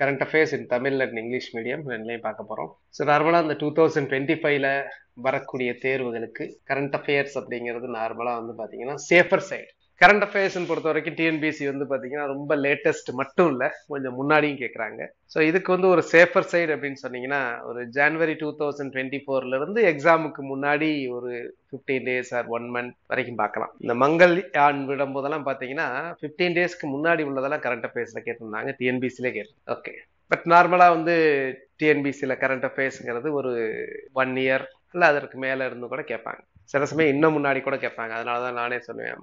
Current affairs in Tamil and English medium ரெண்டுலையும் பார்க்க போகிறோம். ஸோ நார்மலாக அந்த 2025ல வரக்கூடிய தேர்வுகளுக்கு கரண்ட் அஃபேர்ஸ் அப்படிங்கிறது நார்மலாக வந்து பார்த்தீங்கன்னா சேஃபர் சைடு. கரண்ட் அஃபேர்ஸ்ன்னு பொறுத்த வரைக்கும் டிஎன்பிசி வந்து பார்த்தீங்கன்னா ரொம்ப லேட்டஸ்ட் மட்டும் இல்லை, கொஞ்சம் முன்னாடியும் கேட்குறாங்க. ஸோ இதுக்கு வந்து ஒரு சேஃபர் சைடு அப்படின்னு சொன்னீங்கன்னா ஒரு ஜனவரி 2024 எக்ஸாமுக்கு முன்னாடி ஒரு 15 days ஆர் 1 month வரைக்கும் பார்க்கலாம். இந்த மங்கள்யான் விடும் போதெல்லாம் பார்த்தீங்கன்னா 15 daysக்கு முன்னாடி உள்ளதெல்லாம் கரண்ட் அஃபேர்ஸ்ல கேட்டிருந்தாங்க, டிஎன்பிசிலே கேட்டிருந்தாங்க. ஓகே, பட் நார்மலாக வந்து டிஎன்பிசியில் கரண்ட் அஃபேர்ஸுங்கிறது ஒரு 1 year இல்லை அதற்கு மேலே இருந்து கூட கேட்பாங்க. சில சமயம் இன்னும் முன்னாடி கூட கேட்பாங்க. அதனாலதான் நானே சொல்லுவேன்,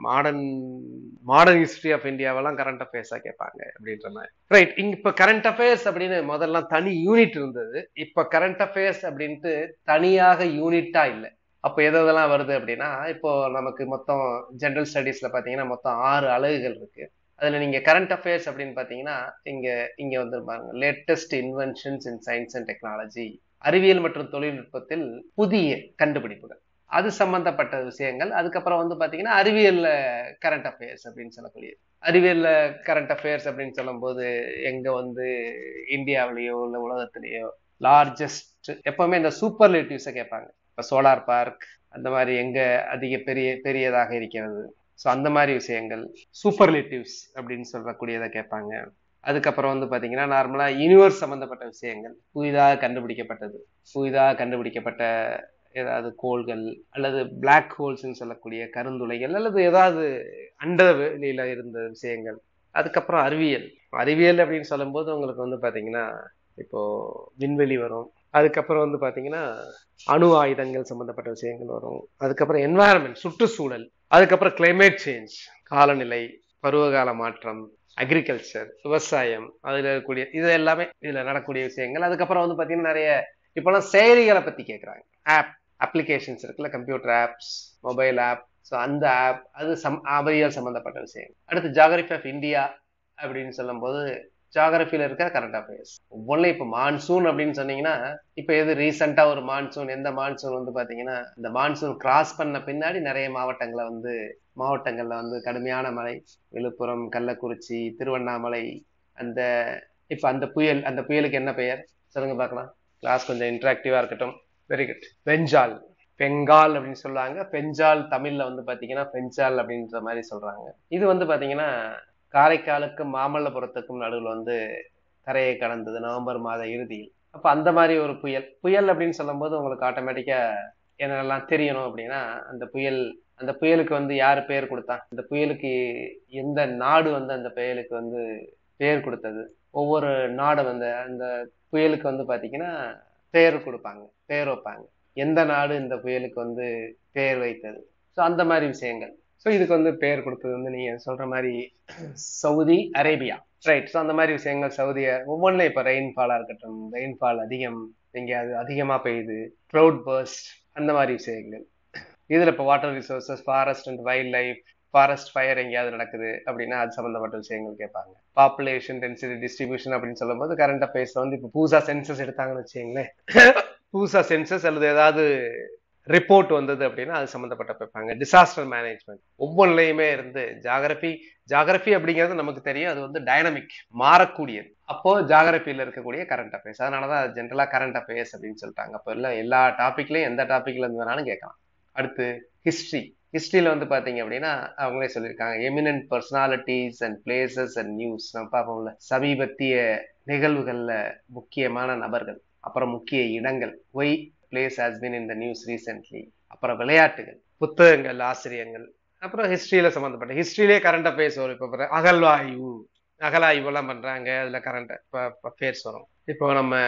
மாடர்ன் ஹிஸ்டரி ஆஃப் இந்தியாவெல்லாம் கரண்ட் அஃபேர்ஸா கேட்பாங்க அப்படின்ற மாதிரி. ரைட், இங்க இப்ப கரண்ட் அஃபேர்ஸ் அப்படின்னு முதல்ல தனி யூனிட் இருந்தது. இப்ப கரண்ட் அஃபேர்ஸ் அப்படின்ட்டு தனியாக யூனிட்டா இல்லை. அப்போ எதெல்லாம் வருது அப்படின்னா, இப்போ நமக்கு மொத்தம் ஜெனரல் ஸ்டடீஸ்ல பாத்தீங்கன்னா மொத்தம் 6 அலகுகள் இருக்கு. அதுல நீங்க கரண்ட் அஃபேர்ஸ் அப்படின்னு பாத்தீங்கன்னா இங்க வந்து பாருங்க, latest inventions in science and technology, அறிவியல் மற்றும் தொழில்நுட்பத்தில் புதிய கண்டுபிடிப்புகள், அது சம்பந்தப்பட்ட விஷயங்கள். அதுக்கப்புறம் வந்து பாத்தீங்கன்னா அறிவியல்ல கரண்ட் அஃபேர்ஸ் அப்படின்னு சொல்லக்கூடிய, அறிவியல்ல கரண்ட் அஃபேர்ஸ் அப்படின்னு சொல்லும் போது எங்க வந்து இந்தியாவிலேயோ இல்ல உலகத்திலேயோ லார்ஜஸ்ட், எப்பவுமே இந்த சூப்பர்லேட்டிவ்ஸை கேட்பாங்க. இப்ப சோலார் பார்க் அந்த மாதிரி எங்க அதிக பெரியதாக இருக்கிறது, ஸோ அந்த மாதிரி விஷயங்கள் சூப்பர்லேட்டிவ்ஸ் அப்படின்னு சொல்லக்கூடியதை கேட்பாங்க. அதுக்கப்புறம் வந்து பாத்தீங்கன்னா நார்மலா யூனிவர்ஸ் சம்பந்தப்பட்ட விஷயங்கள், புதிதாக கண்டுபிடிக்கப்பட்ட ஏதாவது கோள்கள் அல்லது பிளாக் ஹோல்ஸ்ன்னு சொல்லக்கூடிய கருந்துளைகள் அல்லது ஏதாவது அண்டவெளியில இருந்த விஷயங்கள். அதுக்கப்புறம் அறிவியல் அப்படின்னு சொல்லும் போது உங்களுக்கு வந்து பாத்தீங்கன்னா இப்போ விண்வெளி வரும். அதுக்கப்புறம் வந்து பாத்தீங்கன்னா அணு ஆயுதங்கள் சம்பந்தப்பட்ட விஷயங்கள் வரும். அதுக்கப்புறம் என்வாயர்மெண்ட், சுற்றுச்சூழல். அதுக்கப்புறம் கிளைமேட் சேஞ்ச், காலநிலை, பருவகால மாற்றம், அக்ரிகல்ச்சர், விவசாயம், அதுல இருக்கக்கூடிய இது எல்லாமே இதுல நடக்கூடிய விஷயங்கள். அதுக்கப்புறம் வந்து பாத்தீங்கன்னா நிறைய இப்பெல்லாம் செயலிகளை பத்தி கேட்கறாங்க. அப்ளிகேஷன்ஸ் இருக்குல்ல, computer apps, mobile app, so அந்த ஆப், அது அறிவியல் சம்பந்தப்பட்ட விஷயம். அடுத்து ஜியாகிரபி ஆஃப் இந்தியா அப்படின்னு சொல்லும் போது ஜியாகிரபியில இருக்க கரண்ட் அஃபேர்ஸ் ஒவ்வொன்றும். இப்போ மான்சூன் அப்படின்னு சொன்னீங்கன்னா, இப்போ எது ரீசெண்டா ஒரு மான்சூன், எந்த மான்சூன் வந்து பாத்தீங்கன்னா இந்த மான்சூன் கிராஸ் பண்ண பின்னாடி நிறைய மாவட்டங்கள்ல வந்து கடுமையான மழை, விழுப்புரம், கள்ளக்குறிச்சி, திருவண்ணாமலை, அந்த இப்ப அந்த புயலுக்கு என்ன பெயர் சொல்லுங்க பார்க்கலாம். கிளாஸ் கொஞ்சம் இன்டராக்டிவா இருக்கட்டும். Very good. பெங்கால் அப்படின்னு சொல்லுவாங்க. பெஞ்சால் தமிழ்ல வந்து பாத்தீங்கன்னா பெஞ்சால் அப்படின்ற மாதிரி சொல்றாங்க. இது வந்து பாத்தீங்கன்னா காரைக்காலுக்கும் மாமல்லபுரத்துக்கும் நடுவில் வந்து கரையை கடந்தது நவம்பர் மாத இறுதியில். அப்ப அந்த மாதிரி ஒரு புயல் அப்படின்னு சொல்லும் போது உங்களுக்கு ஆட்டோமேட்டிக்கா என்னெல்லாம் தெரியணும் அப்படின்னா, அந்த புயலுக்கு வந்து யாரு பெயர் கொடுத்தா, அந்த புயலுக்கு எந்த நாடு வந்து அந்த புயலுக்கு வந்து பெயர் கொடுத்தது, ஒவ்வொரு நாடு வந்து அந்த புயலுக்கு வந்து பாத்தீங்கன்னா பெயர் வைப்பாங்க. எந்த நாடு இந்த புயலுக்கு வந்து பெயர் வைத்தது, ஸோ அந்த மாதிரி விஷயங்கள். ஸோ இதுக்கு வந்து பெயர் கொடுத்தது வந்து நீங்க சொல்ற மாதிரி சவுதி அரேபியா. ரைட். ஸோ அந்த மாதிரி விஷயங்கள் சவுதியா ஒவ்வொன்றும். இப்ப ரெயின்ஃபாலா இருக்கட்டும், ரெயின்ஃபால் அதிகம், எங்கேயாவது அதிகமா பெய்யுது, க்ளவுட் பர்ஸ்ட், அந்த மாதிரி விஷயங்கள். இதுல இப்ப water resources, forest and wild life, forest fire எங்கேயாவது நடக்குது அப்படின்னா அது சம்பந்தப்பட்ட விஷயங்கள் கேட்பாங்க. பாப்புலேஷன் டென்சிட்டி டிஸ்ட்ரிபியூஷன் அப்படின்னு சொல்லும் போது கரண்ட் அஃபேர்ஸ்ல வந்து இப்ப புதுசா சென்சஸ் எடுத்தாங்கன்னு வச்சுங்களேன், புதுசா சென்சஸ் அல்லது ஏதாவது ரிப்போர்ட் வந்தது அப்படின்னா அது சம்பந்தப்பட்ட பேப்பாங்க. டிசாஸ்டர் மேனேஜ்மெண்ட் ஒவ்வொன்றுலையுமே இருந்து ஜாகிரபி அப்படிங்கிறது நமக்கு தெரியும், அது வந்து டைனமிக், மாறக்கூடியது. அப்போ ஜாகிரபியில இருக்கக்கூடிய கரண்ட் அஃபேர்ஸ், அதனாலதான் அது ஜென்ரலா கரண்ட் அஃபேர்ஸ் அப்படின்னு சொல்லிட்டாங்க. அப்போ இல்ல எல்லா டாபிக்லயும் எந்த டாபிக்ல இருந்து வேணாலும் கேட்கலாம். அடுத்து ஹிஸ்டரியில வந்து பாத்தீங்க அப்படின்னா அவங்களே சொல்லியிருக்காங்க, eminent personalities and places and news. நம்ம பார்ப்போம்ல, சமீபத்திய நிகழ்வுகள்ல முக்கியமான நபர்கள், அப்புறம் முக்கிய இடங்கள், why place has been in the news recently, அப்புறம் விளையாட்டுகள், புத்தகங்கள், ஆசிரியங்கள், அப்புறம் ஹிஸ்டரியில சம்பந்தப்பட்ட ஹிஸ்டரியிலே கரண்ட் அஃபேர்ஸ் வரும். இப்போ அகலாய்வு எல்லாம் பண்றாங்க, அதுல கரண்ட் அஃபேர்ஸ் வரும். இப்போ நம்ம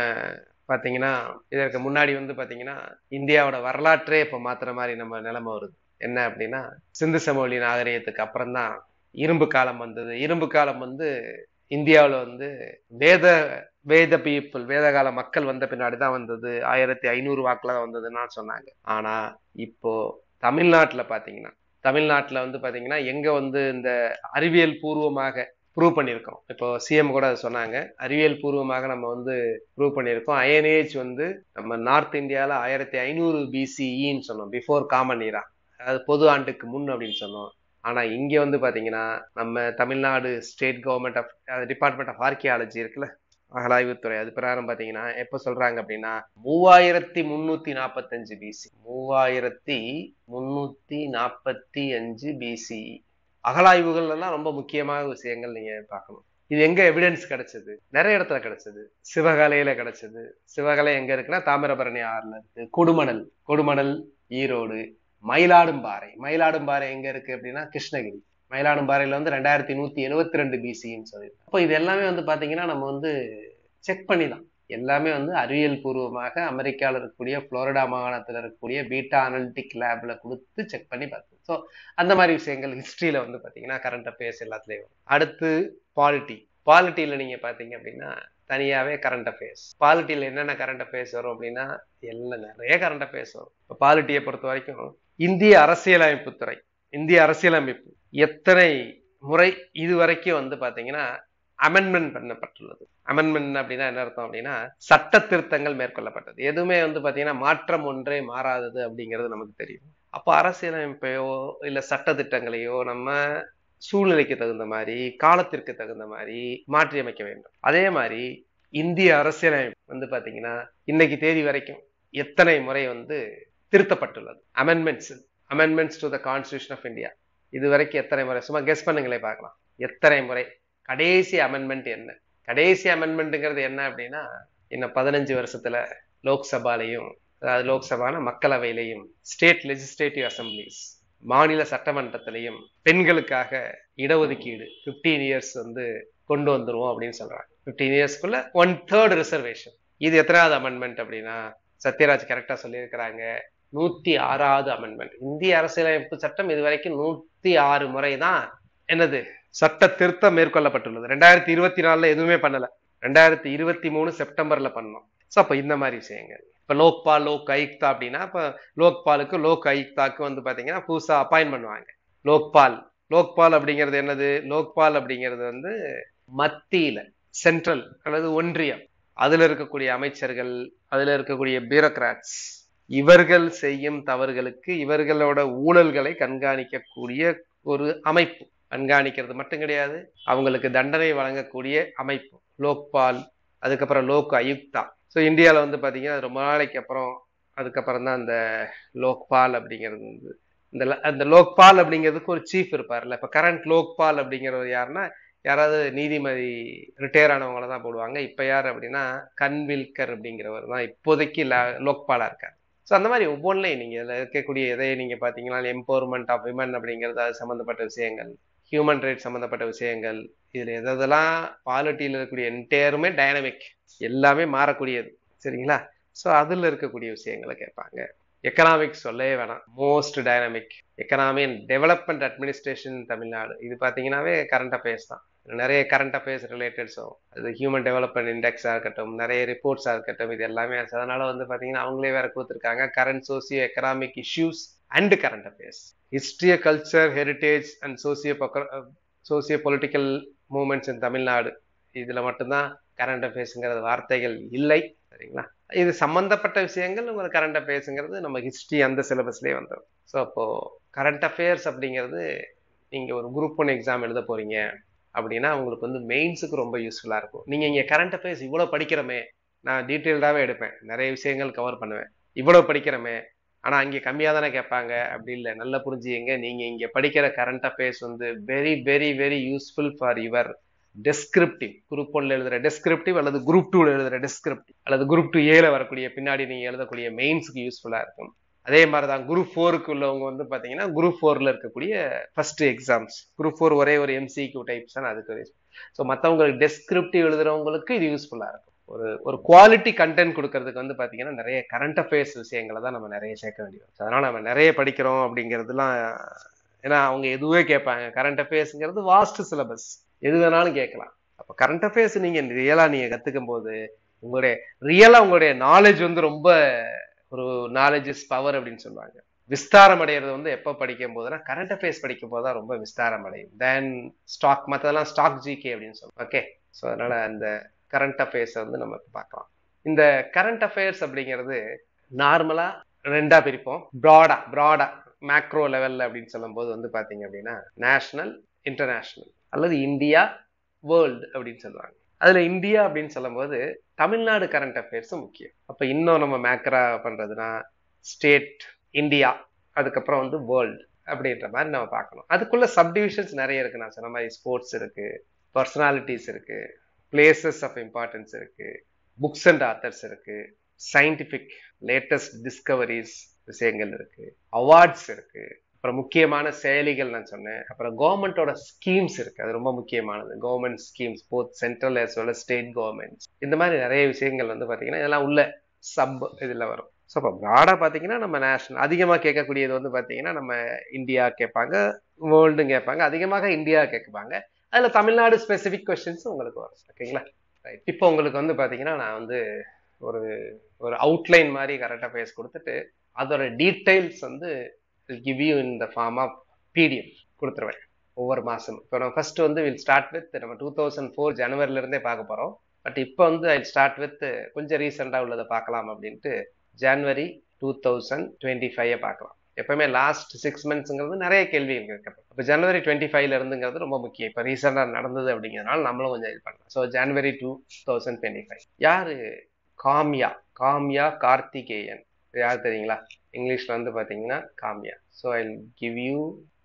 பாத்தீங்கன்னா இதற்கு முன்னாடி வந்து பாத்தீங்கன்னா இந்தியாவோட வரலாற்றே இப்ப மாத்துற மாதிரி நம்ம நிலைமை வருது. என்ன அப்படின்னா, சிந்து சமவெளி நாகரிகத்துக்கு அப்புறம் தான் இரும்பு காலம் வந்தது. இரும்பு காலம் வந்து இந்தியாவில் வந்து வேதகால மக்கள் வந்த பின்னாடிதான் வந்தது. 1500 வாக்குல தான் வந்ததுன்னா சொன்னாங்க. ஆனா இப்போ தமிழ்நாட்டுல வந்து பாத்தீங்கன்னா எங்க வந்து இந்த அறிவியல் பூர்வமாக ப்ரூவ் பண்ணியிருக்கோம். இப்போ சிஎம் கூட சொன்னாங்க, அறிவியல் பூர்வமாக நம்ம வந்து ப்ரூவ் பண்ணியிருக்கோம். அயனேஜ் வந்து நம்ம நார்த் இந்தியால 1500 BCEன்னு சொன்னோம், பிஃபோர் காமன் ஈரா, அதாவது பொது ஆண்டுக்கு முன் அப்படின்னு சொன்னோம். ஆனா இங்க வந்து பாத்தீங்கன்னா நம்ம Tamil Nadu state government of department of archaeology இருக்குல்ல, அகலாய்வுத்துறை அது பிரகாரம் பாத்தீங்கன்னா எப்ப சொல்றாங்க அப்படின்னா 3345 பிசி, 3345 பிசி. அகலாய்வுகள் எல்லாம் ரொம்ப முக்கியமான விஷயங்கள் நீங்க பார்க்கணும். இது எங்க எவிடன்ஸ் கிடைச்சது? நிறைய இடத்துல கிடைச்சது. சிவகலையில கிடைச்சது. சிவகலை எங்க இருக்குன்னா தாமிரபரணி ஆறுல இருக்கு. கொடுமணல், கொடுமணல் ஈரோடு. மயிலாடும்பாறை, மயிலாடும்பாறை எங்க இருக்கு அப்படின்னா கிருஷ்ணகிரி. மயிலாடும்பாறையில வந்து 2172 பிசின்னு சொல்லி. அப்போ இது எல்லாமே வந்து பாத்தீங்கன்னா நம்ம வந்து செக் பண்ணிதான். எல்லாமே வந்து அறிவியல் பூர்வமாக அமெரிக்காவில் இருக்கக்கூடிய புளோரிடா மாகாணத்தில் இருக்கக்கூடிய பீட்டா அனலிட்டிக் லேப்ல கொடுத்து செக் பண்ணி பார்த்தோம். ஸோ அந்த மாதிரி விஷயங்கள் ஹிஸ்டரியில வந்து பாத்தீங்கன்னா கரண்ட் அஃபேர்ஸ் எல்லாத்துலயும் வரும். அடுத்து பாலிட்டி. பாலிட்டியில நீங்க பாத்தீங்க அப்படின்னா தனியாவே கரண்ட் அஃபேர்ஸ். பாலிட்டியில என்னென்ன கரண்ட் அஃபேர்ஸ் வரும் அப்படின்னா எல்லாம் நிறைய கரண்ட் அஃபேர்ஸ் வரும். இப்போ பாலிட்டியை பொறுத்த வரைக்கும் இந்திய அரசியலமைப்பு துறை, இந்திய அரசியலமைப்பு எத்தனை முறை இதுவரைக்கும் வந்து பாத்தீங்கன்னா அமெண்ட்மெண்ட் பண்ணப்பட்டுள்ளது. அமெண்ட்மெண்ட் அப்படின்னா என்ன அர்த்தம் அப்படின்னா சட்ட திருத்தங்கள் மேற்கொள்ளப்பட்டது. எதுவுமே வந்து பாத்தீங்கன்னா மாற்றம் ஒன்றே மாறாதது அப்படிங்கிறது நமக்கு தெரியும். அப்போ அரசியலமைப்பையோ இல்ல சட்ட திட்டங்களையோ நம்ம சூழ்நிலைக்கு தகுந்த மாதிரி காலத்திற்கு தகுந்த மாதிரி மாற்றி அமைக்க வேண்டும். அதே மாதிரி இந்திய அரசியலமைப்பு வந்து பாத்தீங்கன்னா இன்னைக்கு தேதி வரைக்கும் எத்தனை முறை வந்து திருத்தப்பட்டுள்ளது? Amendments to the constitution of India இது வரைக்கும் எத்தனை முறை? சும்மா கெஸ் பண்ணுங்களே பார்க்கலாம். எத்தனை முறை? கடைசி அமெண்ட்மெண்ட் என்ன? கடைசி அமெண்ட்மெண்ட்ங்கிறது என்ன அப்படின்னா இன்னும் 15 வருஷத்துல லோக்சபாலையும், அதாவது லோக்சபான மக்களவையிலையும், ஸ்டேட் லெஜிஸ்லேட்டிவ் அசம்பிளிஸ் மாநில சட்டமன்றத்திலையும் பெண்களுக்காக இடஒதுக்கீடு 15 இயர்ஸ் வந்து கொண்டு வந்துருவோம் அப்படின்னு சொல்றாங்க. 15 இயர்ஸ்க்குள்ள 1/3 ரிசர்வேஷன். இது எத்தனாவது அமெண்ட்மெண்ட் அப்படின்னா சத்யராஜ் கரெக்டா சொல்லியிருக்கிறாங்க, 106வது அமெண்ட்மெண்ட். இந்திய அரசியலமைப்பு சட்டம் இதுவரைக்கும் 106 முறை தான் என்னது சட்ட திருத்தம் மேற்கொள்ளப்பட்டுள்ளது. 2024 எதுவுமே பண்ணல. 2023 செப்டம்பர்ல பண்ணோம். சோ அப்ப இந்த மாதிரி விஷயங்கள். இப்ப லோக்பால், லோக் ஆயுக்தா அப்படின்னா இப்ப லோக்பாலுக்கு லோக் ஆயுக்தாக்கு வந்து பாத்தீங்கன்னா புதுசா அப்பாயின்ட் பண்ணுவாங்க. லோக்பால் அப்படிங்கிறது என்னது? லோக்பால் அப்படிங்கிறது வந்து மத்தியில சென்ட்ரல் அல்லது ஒன்றியம், அதுல இருக்கக்கூடிய அமைச்சர்கள், அதுல இருக்கக்கூடிய பியூரோக்ராட்ஸ், இவர்கள் செய்யும் தவறுகளுக்கு இவர்களோட ஊழல்களை கண்காணிக்கக்கூடிய ஒரு அமைப்பு. கண்காணிக்கிறது மட்டும் கிடையாது, அவங்களுக்கு தண்டனை வழங்கக்கூடிய அமைப்பு லோக்பால். அதுக்கப்புறம் லோக் ஆயுக்தா. ஸோ இந்தியாவில் வந்து பார்த்தீங்கன்னா ரொம்ப நாளைக்கு அப்புறம் அதுக்கப்புறம் தான் அந்த லோக்பால் அப்படிங்கிறது வந்து அந்த லோக்பால் அப்படிங்கிறதுக்கு ஒரு சீஃப் இருப்பார்ல. இப்போ கரண்ட் லோக்பால் அப்படிங்கிறவர் யாருன்னா யாராவது நீதிமதி ரிட்டையர் ஆனவங்கள தான் போடுவாங்க. இப்போ யார் அப்படின்னா கன்வில்கர் அப்படிங்கிறவர் தான் இப்போதைக்கு லோக்பாலா இருக்கார். ஸோ அந்த மாதிரி ஒவ்வொன்றையும் நீங்க இதில் இருக்கக்கூடிய எதையை நீங்க பார்த்தீங்கன்னா எம்பவர்மெண்ட் ஆஃப் விமன் அப்படிங்கிறது அது சம்மந்தப்பட்ட விஷயங்கள், ஹியூமன் ரைட்ஸ் சம்மந்தப்பட்ட விஷயங்கள், இதுல எதெல்லாம் பாலிட்டியில் இருக்கக்கூடிய என்டையருமே டைனமிக், எல்லாமே மாறக்கூடியது. சரிங்களா? ஸோ அதுல இருக்கக்கூடிய விஷயங்களை கேட்பாங்க. எக்கனாமிக்ஸ் சொல்லவே வேணாம், most dynamic. Economy and development administration Tamil Nadu, இது பார்த்தீங்கன்னாவே கரண்ட் அஃபேர்ஸ் தான். நிறைய கரண்ட் அஃபேர்ஸ் ரிலேட்டட்ஸும், அது ஹியூமன் டெவலப்மெண்ட் இண்டெக்ஸாக இருக்கட்டும், நிறைய ரிப்போர்ட்ஸாக இருக்கட்டும், இது எல்லாமே. அதனால வந்து பார்த்தீங்கன்னா அவங்களே வேற கொடுத்துருக்காங்க current socio economic issues and current affairs, history, culture, heritage and socio political movements in Tamil Nadu. இதுல மட்டும்தான் கரண்ட் அஃபேர்ஸ்ங்கிறது வார்த்தைகள் இல்லை. சரிங்களா? இது சம்பந்தப்பட்ட விஷயங்கள் உங்களுக்கு கரண்ட் அஃபேர்ஸ்ங்கிறது நம்ம ஹிஸ்டரி அந்த சிலபஸ்லேயே வந்துடும். ஸோ அப்போ கரண்ட் அஃபேர்ஸ் அப்படிங்கிறது நீங்க ஒரு குரூப் 1 எக்ஸாம் எழுத போறீங்க அப்படின்னா உங்களுக்கு வந்து மெயின்ஸுக்கு ரொம்ப யூஸ்ஃபுல்லா இருக்கும். நீங்க இங்க கரண்ட் அஃபேர்ஸ் இவ்வளவு படிக்கிறோமே, நான் டீட்டெயில்டாவே எடுப்பேன், நிறைய விஷயங்கள் கவர் பண்ணுவேன், இவ்வளவு படிக்கிறோமே, ஆனா அங்கே கம்மியா தானே கேட்பாங்க அப்படி இல்லை. நல்லா புரிஞ்சுங்க, நீங்க இங்க படிக்கிற கரண்ட் அஃபேர்ஸ் வந்து very very very useful for your descriptive. Group 1 எழுதுற டெஸ்கிரிப்டிவ் அல்லது குரூப் 2 எழுதுற டெஸ்கிரிப்டிவ் அல்லது குரூப் 2A வரக்கூடிய பின்னாடி நீங்க எழுதக்கூடிய மெயின்ஸுக்கு யூஸ்ஃபுல்லா இருக்கும். அதே மாதிரிதான் குரூப் 4க்கு உள்ளவங்க வந்து பாத்தீங்கன்னா குரூப் 4ல இருக்கக்கூடிய ஃபர்ஸ்ட் எக்ஸாம்ஸ். குரூப் 4 ஒரே ஒரு MCQ டைப்ஸ் தான், அதுக்கு. ஸோ மற்றவங்களுக்கு டெஸ்கிரிப்டிவ் எழுதுறவங்களுக்கு இது யூஸ்ஃபுல்லா இருக்கும். ஒரு குவாலிட்டி கண்டென்ட் கொடுக்கறதுக்கு வந்து பாத்தீங்கன்னா நிறைய கரண்ட் அஃபேர்ஸ் விஷயங்களை தான் நம்ம நிறைய சேர்க்க வேண்டியது. அதனால நம்ம நிறைய படிக்கிறோம் அப்படிங்கிறதுலாம், ஏன்னா அவங்க எதுவே கேட்பாங்க. கரண்ட் அஃபேர்ஸ்ங்கிறது வாஸ்ட் சிலபஸ், எது வேணாலும் கேட்கலாம். அப்ப கரண்ட் அஃபேர்ஸ் நீங்க ரியலா நீங்க கத்துக்கும் போது உங்களுடைய நாலேஜ் வந்து ரொம்ப ஒரு நாலேஜ் இஸ் பவர் அப்படின்னு சொல்லுவாங்க. விஸ்தாரம் அடைகிறது வந்து எப்ப படிக்கும் போதுன்னா கரண்ட் அஃபேர்ஸ் படிக்கும் போதுதான் ரொம்ப விஸ்தாரம் அடையும். தென் ஸ்டாக், மற்றதெல்லாம் ஸ்டாக் ஜிகே அப்படின்னு சொல்லுவோம். ஓகே, ஸோ அதனால அந்த கரண்ட் அஃபேர்ஸ் வந்து நம்ம பார்க்கலாம். இந்த கரண்ட் அஃபேர்ஸ் அப்படிங்கிறது நார்மலா ரெண்டா பிரிப்போம். ப்ராடா மேக்ரோ லெவல்ல அப்படின்னு சொல்லும் போது வந்து பாத்தீங்க அப்படின்னா நேஷனல், இன்டர்நேஷனல் அல்லது இந்தியா, வேர்ல்டு அப்படின்னு சொல்லுவாங்க. அதுல இந்தியா அப்படின்னு சொல்லும் போது தமிழ்நாடு கரண்ட் அஃபேர்ஸும் முக்கியம். அப்ப இன்னும் நம்ம மேக்கரா பண்றதுன்னா ஸ்டேட், இந்தியா, அதுக்கப்புறம் வந்து வேர்ல்டு அப்படின்ற மாதிரி நம்ம பார்க்கணும். அதுக்குள்ள சப்டிவிஷன்ஸ் நிறைய இருக்கு. நான் சொன்ன மாதிரி ஸ்போர்ட்ஸ் இருக்கு, பர்சனாலிட்டிஸ் இருக்கு, பிளேசஸ் ஆஃப் இம்பார்ட்டன்ஸ் இருக்கு, புக்ஸ் அண்ட் ஆத்தர்ஸ் இருக்கு, சயின்டிபிக் லேட்டஸ்ட் டிஸ்கவரிஸ் விஷயங்கள் இருக்கு, அவார்ட்ஸ் இருக்கு, அப்புறம் முக்கியமான செயலிகள் நான் சொன்னேன், அப்புறம் கவர்மெண்டோட ஸ்கீம்ஸ் இருக்கு. அது ரொம்ப முக்கியமானது. Government schemes both central as well as state governments. இந்த மாதிரி நிறைய விஷயங்கள் வந்து பாத்தீங்கன்னா இதெல்லாம் உள்ள சப் இதுல வரும். ஸோ இப்போ ப்ராடா பாத்தீங்கன்னா நம்ம நேஷனல் அதிகமா கேட்கக்கூடியது வந்து பாத்தீங்கன்னா நம்ம இந்தியா கேட்பாங்க, வேர்ல்டும் கேட்பாங்க, அதிகமாக இந்தியா கேட்பாங்க. அதுல தமிழ்நாடு ஸ்பெசிபிக் கொஸ்டின்ஸ் உங்களுக்கு வரும். ஓகேங்களா? ரைட். இப்போ உங்களுக்கு வந்து பாத்தீங்கன்னா நான் வந்து ஒரு ஒரு அவுட்லைன் மாதிரி கரெக்டா பேஸ் கொடுத்துட்டு அதோட டீடைல்ஸ் வந்து give you in the form of PDF கொடுத்துருவேன் ஒவ்வொரு மாசம். இப்போ நம்ம ஃபர்ஸ்ட் வந்து வில் ஸ்டார்ட் வித் நம்ம 2004 ஜனவரில இருந்தே பார்க்க போறோம். பட் இப்போ வந்து ஐ ஸ்டார்ட் வித் கொஞ்சம் ரீசெண்டா உள்ளதை பார்க்கலாம் அப்படின்ட்டு ஜனவரி 2025 பார்க்கலாம். எப்பவுமே லாஸ்ட் 6 மந்த்ஸ்ங்கிறது நிறைய கேள்வி இருக்கு. இப்போ ஜனவரி 25ல இருந்துங்கிறது ரொம்ப முக்கியம். இப்போ ரீசெண்டா நடந்தது அப்படிங்கிறதுனால நம்மளும் கொஞ்சம் இது பண்ணலாம். ஸோ ஜனவரி 2025 யாரு? காம்யா. காம்யா கார்த்திகேயன். யார் தெரியுங்களா? இங்கிலீஷ்ல வந்து பாத்தீங்கன்னா Kamya. So I give you,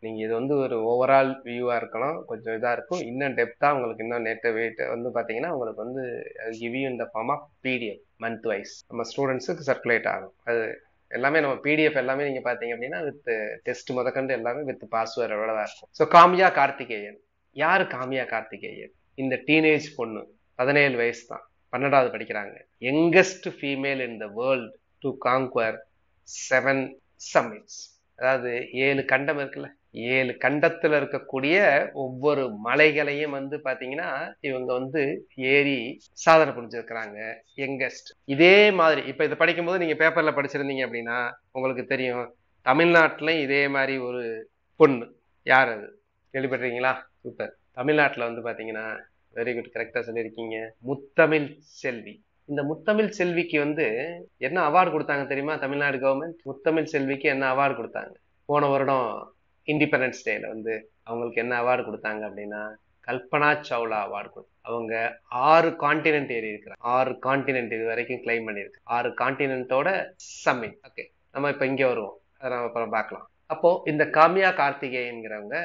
நீங்க இது வந்து ஒரு ஓவரால் வியூவா இருக்கணும், கொஞ்சம் இதா இருக்கும். இன்னும் டெப்தா உங்களுக்கு இன்னும் நேற்று வெயிட் வந்து பாத்தீங்கன்னா உங்களுக்கு வந்து கிவ் யூ இந்த form of PDF month wise நம்ம ஸ்டூடெண்ட்ஸுக்கு சர்க்குலேட் ஆகும். அது எல்லாமே நம்ம பிடிஎஃப் எல்லாமே நீங்க பாத்தீங்க அப்படின்னா வித் டெஸ்ட் முதற்கண்டு எல்லாமே வித் பாஸ்வேர்டோட தான் இருக்கும். ஸோ காம்யா கார்த்திகேயன். யாரு காம்யா கார்த்திகேயன்? இந்த டீனேஜ் பொண்ணு, 17 வயசு தான், 12வது படிக்கிறாங்க. Youngest female in the world to conquer 7 summits. அதாவது 7 கண்டம் இருக்குல்ல, 7 கண்டத்துல இருக்கக்கூடிய ஒவ்வொரு மலைகளையும் வந்து பாத்தீங்கன்னா இவங்க வந்து ஏறி சாதனை புரிஞ்சிருக்கிறாங்க. யங்கஸ்ட். இதே மாதிரி இப்ப இதை படிக்கும்போது நீங்க பேப்பர்ல படிச்சிருந்தீங்க அப்படின்னா உங்களுக்கு தெரியும், தமிழ்நாட்டுல இதே மாதிரி ஒரு பொண்ணு. யார் அது? கேள்விப்பட்டிருக்கீங்களா? சூப்பர். தமிழ்நாட்டுல வந்து பாத்தீங்கன்னா வெரி குட், கரெக்டா சொல்லியிருக்கீங்க, முத்தமிழ் செல்வி. இந்த முத்தமிழ் செல்விக்கு வந்து என்ன அவார்டு கொடுத்தாங்க தெரியுமா? தமிழ்நாடு கவர்மெண்ட் முத்தமிழ் செல்விக்கு என்ன அவார்டு கொடுத்தாங்க? போன வருடம் இண்டிபெண்டன்ஸ் டேல வந்து அவங்களுக்கு என்ன அவார்டு கொடுத்தாங்க அப்படின்னா கல்பனா சாவ்லா அவார்டு கொடுத்தாங்க. அவங்க 6 கான்டினென்ட் ஏறி இருக்கிறாங்க. 6 கான்டினென்ட் இது வரைக்கும் கிளைம் பண்ணிருக்கு. 6 கான்டினென்ட்டோட சம்மிட். ஓகே, நம்ம இப்ப இங்க வருவோம், அதை நம்ம அப்புறம் பார்க்கலாம். அப்போ இந்த காம்யா கார்த்திகேயன்கிறவங்க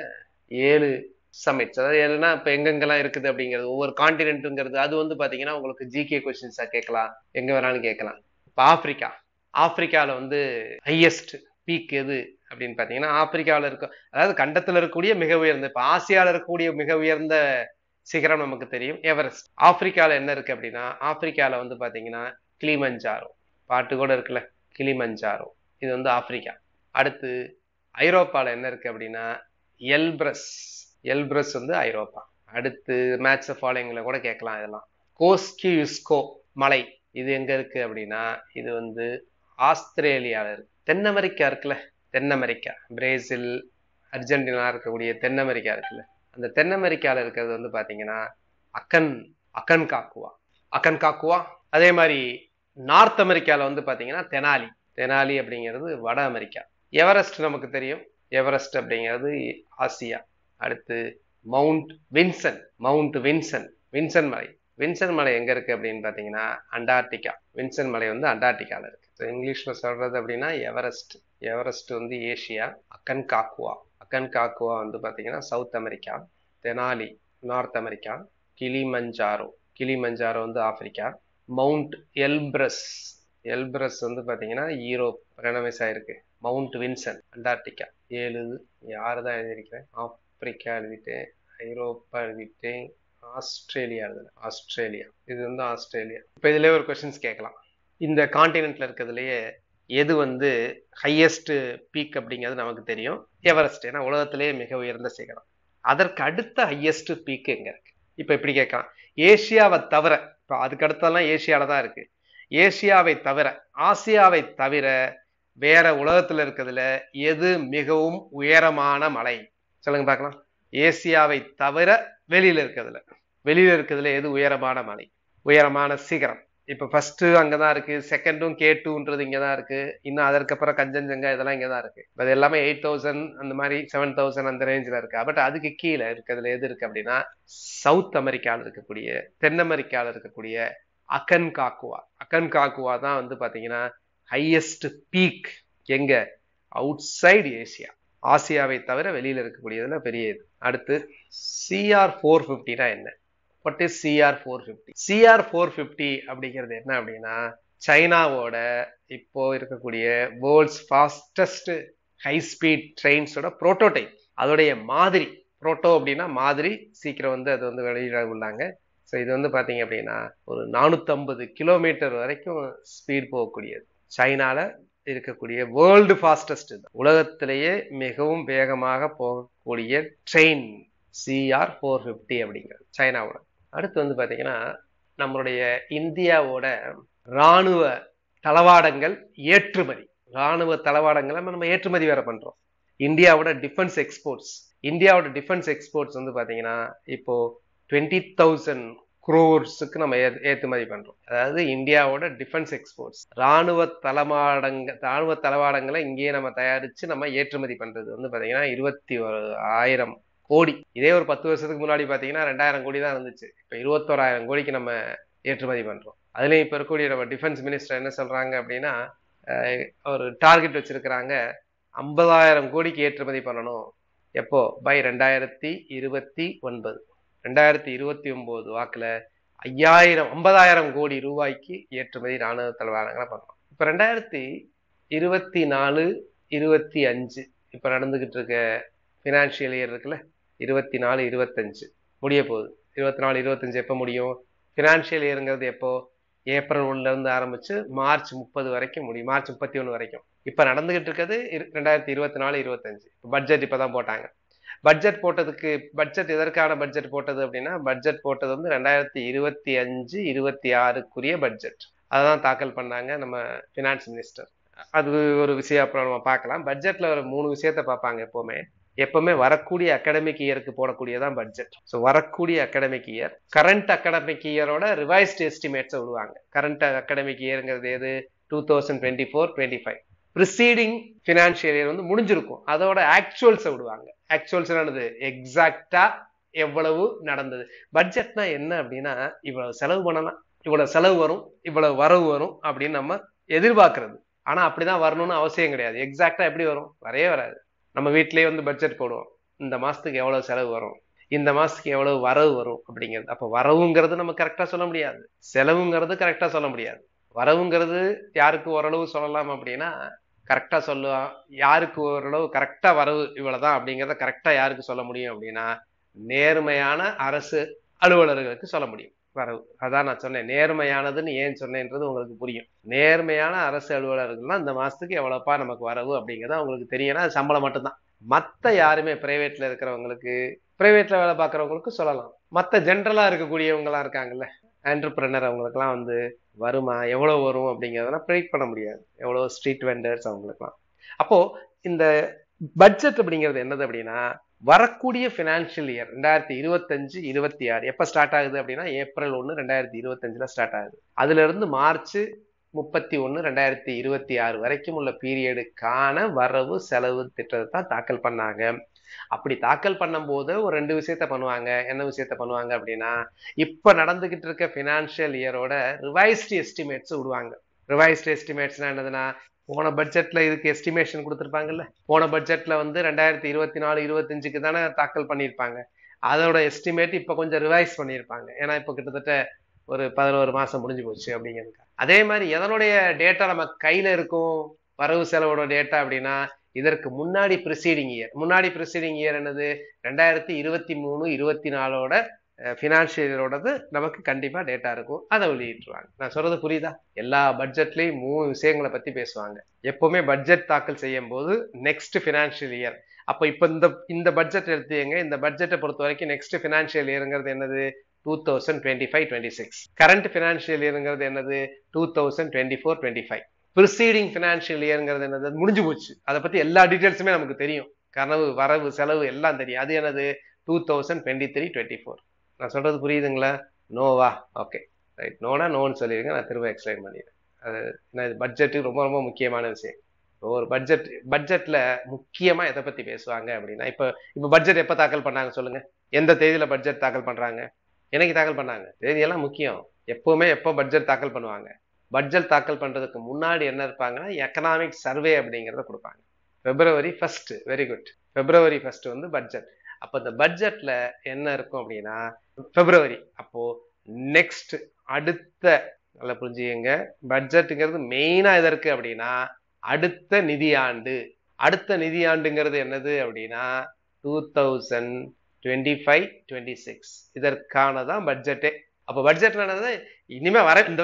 7 சமிட்ஸ், அதாவது எதுனா இப்ப எங்கெங்கெல்லாம் இருக்குது அப்படிங்கிறது ஒவ்வொரு கான்டினென்ட்ங்கிறது அது வந்து பாத்தீங்கன்னா உங்களுக்கு ஜிகே கொஸ்டின்ஸா கேட்கலாம், எங்க வேணாலும் கேட்கலாம். இப்ப ஆப்பிரிக்கா, ஆப்பிரிக்கால வந்து ஹையஸ்ட் பீக் எது அப்படின்னு பாத்தீங்கன்னா ஆப்பிரிக்காவில இருக்க, அதாவது கண்டத்துல இருக்கக்கூடிய மிக உயர்ந்த, இப்ப ஆசியால இருக்கக்கூடிய மிக உயர்ந்த சிகரம் நமக்கு தெரியும், எவரெஸ்ட். ஆப்பிரிக்கால என்ன இருக்கு அப்படின்னா ஆப்பிரிக்கால வந்து பாத்தீங்கன்னா கிளிமஞ்சாரோ, பாட்டு கூட இருக்குல்ல, கிளிமஞ்சாரோ, இது வந்து ஆப்பிரிக்கா. அடுத்து ஐரோப்பால என்ன இருக்கு அப்படின்னா எல்பிரஸ். எல்பிரஸ் வந்து ஐரோப்பா. அடுத்து மேட்ச் ஃபாலோயிங்ல கூட கேட்கலாம் இதெல்லாம். கோஸ்கியுஸ்கோ மலை, இது எங்க இருக்கு அப்படின்னா இது வந்து ஆஸ்திரேலியால இருக்கு. தென் அமெரிக்கா இருக்குல்ல, தென் அமெரிக்கா, பிரேசில், அர்ஜென்டினா இருக்கக்கூடிய தென் அமெரிக்கா இருக்குல்ல, அந்த தென் அமெரிக்கால இருக்கிறது வந்து பாத்தீங்கன்னா அக்கன்காக்குவா. அக்கன்காக்குவா. அதே மாதிரி நார்த் அமெரிக்கால வந்து பாத்தீங்கன்னா தெனாலி. தெனாலி அப்படிங்கிறது வட அமெரிக்கா. எவரெஸ்ட் நமக்கு தெரியும், எவரெஸ்ட் அப்படிங்கிறது ஆசியா. அடுத்து Mount Vinson. Mount Vinson, Vinson மலை. வின்சன் மலை எங்க இருக்கு அப்படின்னு பாத்தீங்கன்னா அண்டார்டிகா. வின்சன் மலை வந்து அண்டார்டிகால இருக்கு. இங்கிலீஷ்ல சொல்றது அப்படின்னா எவரெஸ்ட். எவரெஸ்ட் வந்து ஏசியா. அக்கன்காக்குவா, அக்கன்காக்குவா வந்து பாத்தீங்கன்னா south America. Tenali north America. Kilimanjaro, Kilimanjaro வந்து ஆப்பிரிக்கா. மவுண்ட் எல்பிரஸ், எல்பிரஸ் வந்து பாத்தீங்கன்னா யூரோப் ரெனவைஸ் ஆயிருக்கு. Mount Vinson Antarctica. 7 யாருதான் எழுதியிருக்கிறேன், ஆப்பிரிக்கா எழுதிட்டேன், ஐரோப்பா எழுதிட்டேன், ஆஸ்திரேலியா எழுதுறேன். ஆஸ்திரேலியா, இது வந்து ஆஸ்திரேலியா. இப்ப இதுலயே ஒரு கொஸ்டின்ஸ் கேட்கலாம், இந்த கான்டினென்ட்ல இருக்கிறதுலயே எது வந்து ஹையஸ்ட் பீக் அப்படிங்கிறது நமக்கு தெரியும், எவரெஸ்ட், ஏன்னா உலகத்திலேயே மிக உயர்ந்த சிகரம். அதற்கு அடுத்த ஹையஸ்ட் பீக் எங்க இருக்கு? இப்ப இப்படி கேட்கலாம், ஏசியாவை தவிர, இப்ப அதுக்கு அடுத்தெல்லாம் ஏசியால தான் இருக்கு, ஏசியாவை தவிர, ஆசியாவை தவிர வேற உலகத்துல இருக்கிறதுல எது மிகவும் உயரமான மலை? சொல்லுங்க பார்க்கலாம். ஏசியாவை தவிர வெளியில இருக்கிறதுல, வெளியில இருக்கிறதுல எது உயரமான மலை, உயரமான சிகரம்? இப்ப ஃபர்ஸ்ட் அங்கதான் இருக்கு, செகண்டும் K2ன்றது இங்கதான் இருக்கு, இன்னும் அதற்கப்புறம் கஞ்சன்ஜங்கா இதெல்லாம் இங்கதான் இருக்கு. அது எல்லாமே 8000 அந்த மாதிரி 7000 அந்த ரேஞ்சில இருக்கு. பட் அதுக்கு கீழே இருக்கிறதுல எது இருக்கு அப்படின்னா சவுத் அமெரிக்காவில் இருக்கக்கூடிய, தென் அமெரிக்காவில் இருக்கக்கூடிய அக்கன்காக்குவா தான் வந்து பாத்தீங்கன்னா ஹையஸ்ட் பீக். எங்க? அவுட் சைடு ஏசியா, ஆசியாவை தவிர வெளியில இருக்கக்கூடியதுல பெரிய இது. அடுத்து CR450 என்ன? What is CR450? CR450 அப்படிங்கிறது என்ன அப்படின்னா சைனாவோட இப்போ இருக்கக்கூடிய வேர்ல்ட்ஸ் ஃபாஸ்டஸ்ட் ஹை ஸ்பீட் ட்ரெயின்ஸோட புரோட்டோடைப், அதோடைய மாதிரி. புரோட்டோ அப்படின்னா மாதிரி, சீக்கிரம் வந்து அது வந்து வெளியிட உள்ளாங்க. ஸோ இது வந்து பாத்தீங்க அப்படின்னா ஒரு 450 கிலோமீட்டர் வரைக்கும் ஸ்பீட் போகக்கூடியது. சைனால இருக்கக்கூடிய வேர்ல்டு ஃபாஸ்டஸ்ட், உலகத்திலேயே மிகவும் வேகமாக போகக்கூடிய ட்ரெயின் CR450 அப்படிங்கிறது சைனாவோட. அடுத்து வந்து பாத்தீங்கன்னா நம்மளுடைய இந்தியாவோட ராணுவ தளவாடங்கள் ஏற்றுமதி, ராணுவ தளவாடங்களை நம்ம ஏற்றுமதி வேற பண்றோம். இந்தியாவோட டிஃபென்ஸ் எக்ஸ்போர்ட்ஸ் வந்து பாத்தீங்கன்னா இப்போ 20,000 crores நம்ம ஏற்றுமதி பண்றோம். அதாவது இந்தியாவோட டிஃபென்ஸ் எக்ஸ்போர்ட்ஸ், ராணுவ தளவாடங்களை இங்கேயே நம்ம தயாரிச்சு நம்ம ஏற்றுமதி பண்றது வந்து பாத்தீங்கன்னா 21,000 கோடி. இதே ஒரு 10 வருஷத்துக்கு முன்னாடி பாத்தீங்கன்னா 2,000 கோடி தான் இருந்துச்சு. இப்ப 21,000 கோடிக்கு நம்ம ஏற்றுமதி பண்றோம். அதுலயும் இப்ப இருக்கக்கூடிய நம்ம டிஃபென்ஸ் மினிஸ்டர் என்ன சொல்றாங்க அப்படின்னா ஒரு டார்கெட் வச்சிருக்கிறாங்க, 50,000 கோடிக்கு ஏற்றுமதி பண்ணணும். எப்போ? பை 2029. 2029 வாக்குல 50,000 கோடி ரூபாய்க்கு ஏற்றுமதி ராணுவ தளவாடங்களை பண்ணணும். இப்ப 2024, 25 இப்ப நடந்துகிட்டு இருக்க பினான்சியல் இயர் இருக்குல்ல, 24, 25 முடிய போகுது. 24, 25 எப்ப முடியும்? பினான்சியல் இயருங்கிறது எப்போ? ஏப்ரல் 1ல இருந்து ஆரம்பிச்சு மார்ச் 30 வரைக்கும் முடியும், மார்ச் 31 வரைக்கும். இப்ப நடந்துகிட்டு இருக்கிறது 2024, 25. பட்ஜெட் இப்பதான் போட்டாங்க. பட்ஜெட் எதற்கான பட்ஜெட் போட்டது அப்படின்னா, பட்ஜெட் போட்டது வந்து 2025, 26க்குரிய பட்ஜெட். அதான் தாக்கல் பண்ணாங்க நம்ம பினான்ஸ் மினிஸ்டர். அது ஒரு விஷயம் அப்புறம் நம்ம பார்க்கலாம். பட்ஜெட்ல ஒரு 3 விஷயத்த பார்ப்பாங்க எப்பவுமே வரக்கூடிய அகாடமிக் இயருக்கு போடக்கூடியதான் பட்ஜெட். ஸோ வரக்கூடிய அகாடமிக் இயர், கரண்ட் அகாடமிக் இயரோட ரிவைஸ்ட் எஸ்டிமேட்ஸை விடுவாங்க. கரண்ட் அகாடமிக் இயருங்கிறது எது? 2024-25. ப்ரிசீடிங் பினான்சியல் இயர் வந்து முடிஞ்சிருக்கும், அதோட ஆக்சுவல்ஸை விடுவாங்க. ஆக்சுவல்ஸ் என்னது? எக்ஸாக்டா எவ்வளவு நடந்தது. பட்ஜெட்னா என்ன அப்படின்னா இவ்வளவு செலவு பண்ணலாம், இவ்வளவு செலவு வரும், இவ்வளவு வரவு வரும் அப்படின்னு நம்ம எதிர்பார்க்கறது. ஆனா அப்படிதான் வரணும்னு அவசியம் கிடையாது. எக்ஸாக்டா எப்படி வரும்? வரவே வராது. நம்ம வீட்டிலேயே வந்து பட்ஜெட் போடுவோம், இந்த மாசத்துக்கு எவ்வளவு செலவு வரும், இந்த மாசத்துக்கு எவ்வளவு வரவு வரும் அப்படிங்கிறது. அப்ப வரவுங்கிறது நம்ம கரெக்டா சொல்ல முடியாது, செலவுங்கிறது கரெக்டா சொல்ல முடியாது. வரவுங்கிறது யாருக்கு ஓரளவு சொல்லலாம் அப்படின்னா கரெக்டா சொல்லலாம். யாருக்கு ஓரளவு கரெக்டா வரவு இவ்வளவுதான் அப்படிங்கிறத கரெக்டா யாருக்கு சொல்ல முடியும் அப்படின்னா நேர்மையான அரசு அலுவலர்களுக்கு சொல்ல முடியும் வரவு. அதான் நான் சொன்னேன், நேர்மையானதுன்னு ஏன் சொன்னேன்றது உங்களுக்கு புரியும். நேர்மையான அரசு அலுவலர்கள்லாம் இந்த மாசத்துக்கு எவ்வளவுப்பா நமக்கு வரவு அப்படிங்கிறத அவங்களுக்கு தெரியும்னா அது சம்பளம் மட்டும்தான். மத்த யாருமே பிரைவேட்ல இருக்கிறவங்களுக்கு, பிரைவேட்ல வேலை பார்க்கறவங்களுக்கு சொல்லலாம். மத்த ஜென்ரலா இருக்கக்கூடியவங்க எல்லாம் இருக்காங்கல்ல, என்டர்பிரனர், அவங்களுக்குலாம் வந்து வருமா, எவ்வளவு வரும் அப்படிங்கிறதெல்லாம் ப்ரெடிக்ட் பண்ண முடியாது. எவ்வளவு ஸ்ட்ரீட் வெண்டர்ஸ் அவங்களுக்குலாம். அப்போ இந்த பட்ஜெட் அப்படிங்கிறது என்னது அப்படின்னா வரக்கூடிய பினான்சியல் இயர் 2025, 26 எப்ப ஸ்டார்ட் ஆகுது அப்படின்னா ஏப்ரல் 1, 2025 ஸ்டார்ட் ஆகுது. அதுல இருந்து மார்ச் 31, 2026 வரைக்கும் உள்ள பீரியடுக்கான வரவு செலவு திட்டத்தை தான் தாக்கல் பண்ணாங்க. அப்படி தாக்கல் பண்ணும் போது ஒரு 2 விஷயத்த பண்ணுவாங்க. என்ன விஷயத்த பண்ணுவாங்க அப்படின்னா இப்ப நடந்துகிட்டு இருக்க பினான்சியல் இயரோட ரிவைஸ்டு எஸ்டிமேட்ஸ் விடுவாங்க. ரிவைஸ்டு எஸ்டிமேட்ஸ்னா என்னதுன்னா, போன பட்ஜெட்ல இதுக்கு எஸ்டிமேஷன் கொடுத்துருப்பாங்கல்ல, போன பட்ஜெட்ல வந்து 2024, 25க்கு தானே தாக்கல் பண்ணியிருப்பாங்க. அதோட எஸ்டிமேட் இப்ப கொஞ்சம் ரிவைஸ் பண்ணியிருப்பாங்க. ஏன்னா இப்ப கிட்டத்தட்ட ஒரு 11 மாசம் முடிஞ்சு போச்சு அப்படிங்கிறது. அதே மாதிரி எதனுடைய டேட்டா நம்ம கையில இருக்கும் வரவு செலவோட டேட்டா அப்படின்னா இதற்கு முன்னாடி ப்ரிசீடிங் இயர் என்னது 2023, 24ஓட பினான்சியல் இயரோடது நமக்கு கண்டிப்பா டேட்டா இருக்கும். அதை வெளியிட்டுருவாங்க. நான் சொல்றது புரியுதா? எல்லா பட்ஜெட்லயும் 3 விஷயங்களை பத்தி பேசுவாங்க. எப்பவுமே பட்ஜெட் தாக்கல் செய்யும் போது நெக்ஸ்ட் பினான்சியல் இயர், அப்ப இப்ப இந்த பட்ஜெட் எடுத்துங்க. இந்த பட்ஜெட்டை பொறுத்த வரைக்கும் நெக்ஸ்ட் பினான்சியல் இயருங்கிறது என்னது? 2025-26. கரண்ட் பினான்சியல் இயருங்கிறது என்னது? 2024-25. ப்ரிசீடிங் பினான்சியல் இயர்ங்கிறது என்னது? முடிஞ்சு போச்சு. அதை பத்தி எல்லா டீடைல்ஸுமே நமக்கு தெரியும். கனவு, வரவு, செலவு எல்லாம் தெரியும். அது என்னது? 2023-24. நான் சொல்றது புரியுதுங்களா? நோவா? ஓகே. ரைட், நோனா நோன்னு சொல்லியிருக்கேன். நான் திரும்ப எக்ஸ்பிளைன் பண்ணிடுறேன். அது இது பட்ஜெட்டு ரொம்ப ரொம்ப முக்கியமான விஷயம். ஒரு பட்ஜெட்ல முக்கியமா எதை பத்தி பேசுவாங்க அப்படின்னா, இப்ப பட்ஜெட் எப்ப தாக்கல் பண்ணாங்க சொல்லுங்க. எந்த தேதியில பட்ஜெட் தாக்கல் பண்றாங்க? என்னைக்கு தாக்கல் பண்ணாங்க? தேதியெல்லாம் முக்கியம். எப்பவுமே எப்போ பட்ஜெட் தாக்கல் பண்ணுவாங்க? பட்ஜெட் தாக்கல் பண்றதுக்கு முன்னாடி என்ன இருப்பாங்கன்னா, எக்கனாமிக் சர்வே அப்படிங்கறத கொடுப்பாங்க. February 1st. Very good. February 1st வந்து பட்ஜெட். அப்ப இந்த பட்ஜெட்ல என்ன இருக்கும் அப்படின்னா, February அப்போ நெக்ஸ்ட் அடுத்த, நல்லா புரிஞ்சுக்கங்க, பட்ஜெட்டுங்கிறது மெயினா எது இருக்கு அப்படின்னா அடுத்த நிதியாண்டு. அடுத்த நிதியாண்டுங்கிறது என்னது அப்படின்னா 2025-26 இதற்கானதான் பட்ஜெட்டே. அப்ப பட்ஜெட்ல என்னது, இனிமே வர இந்த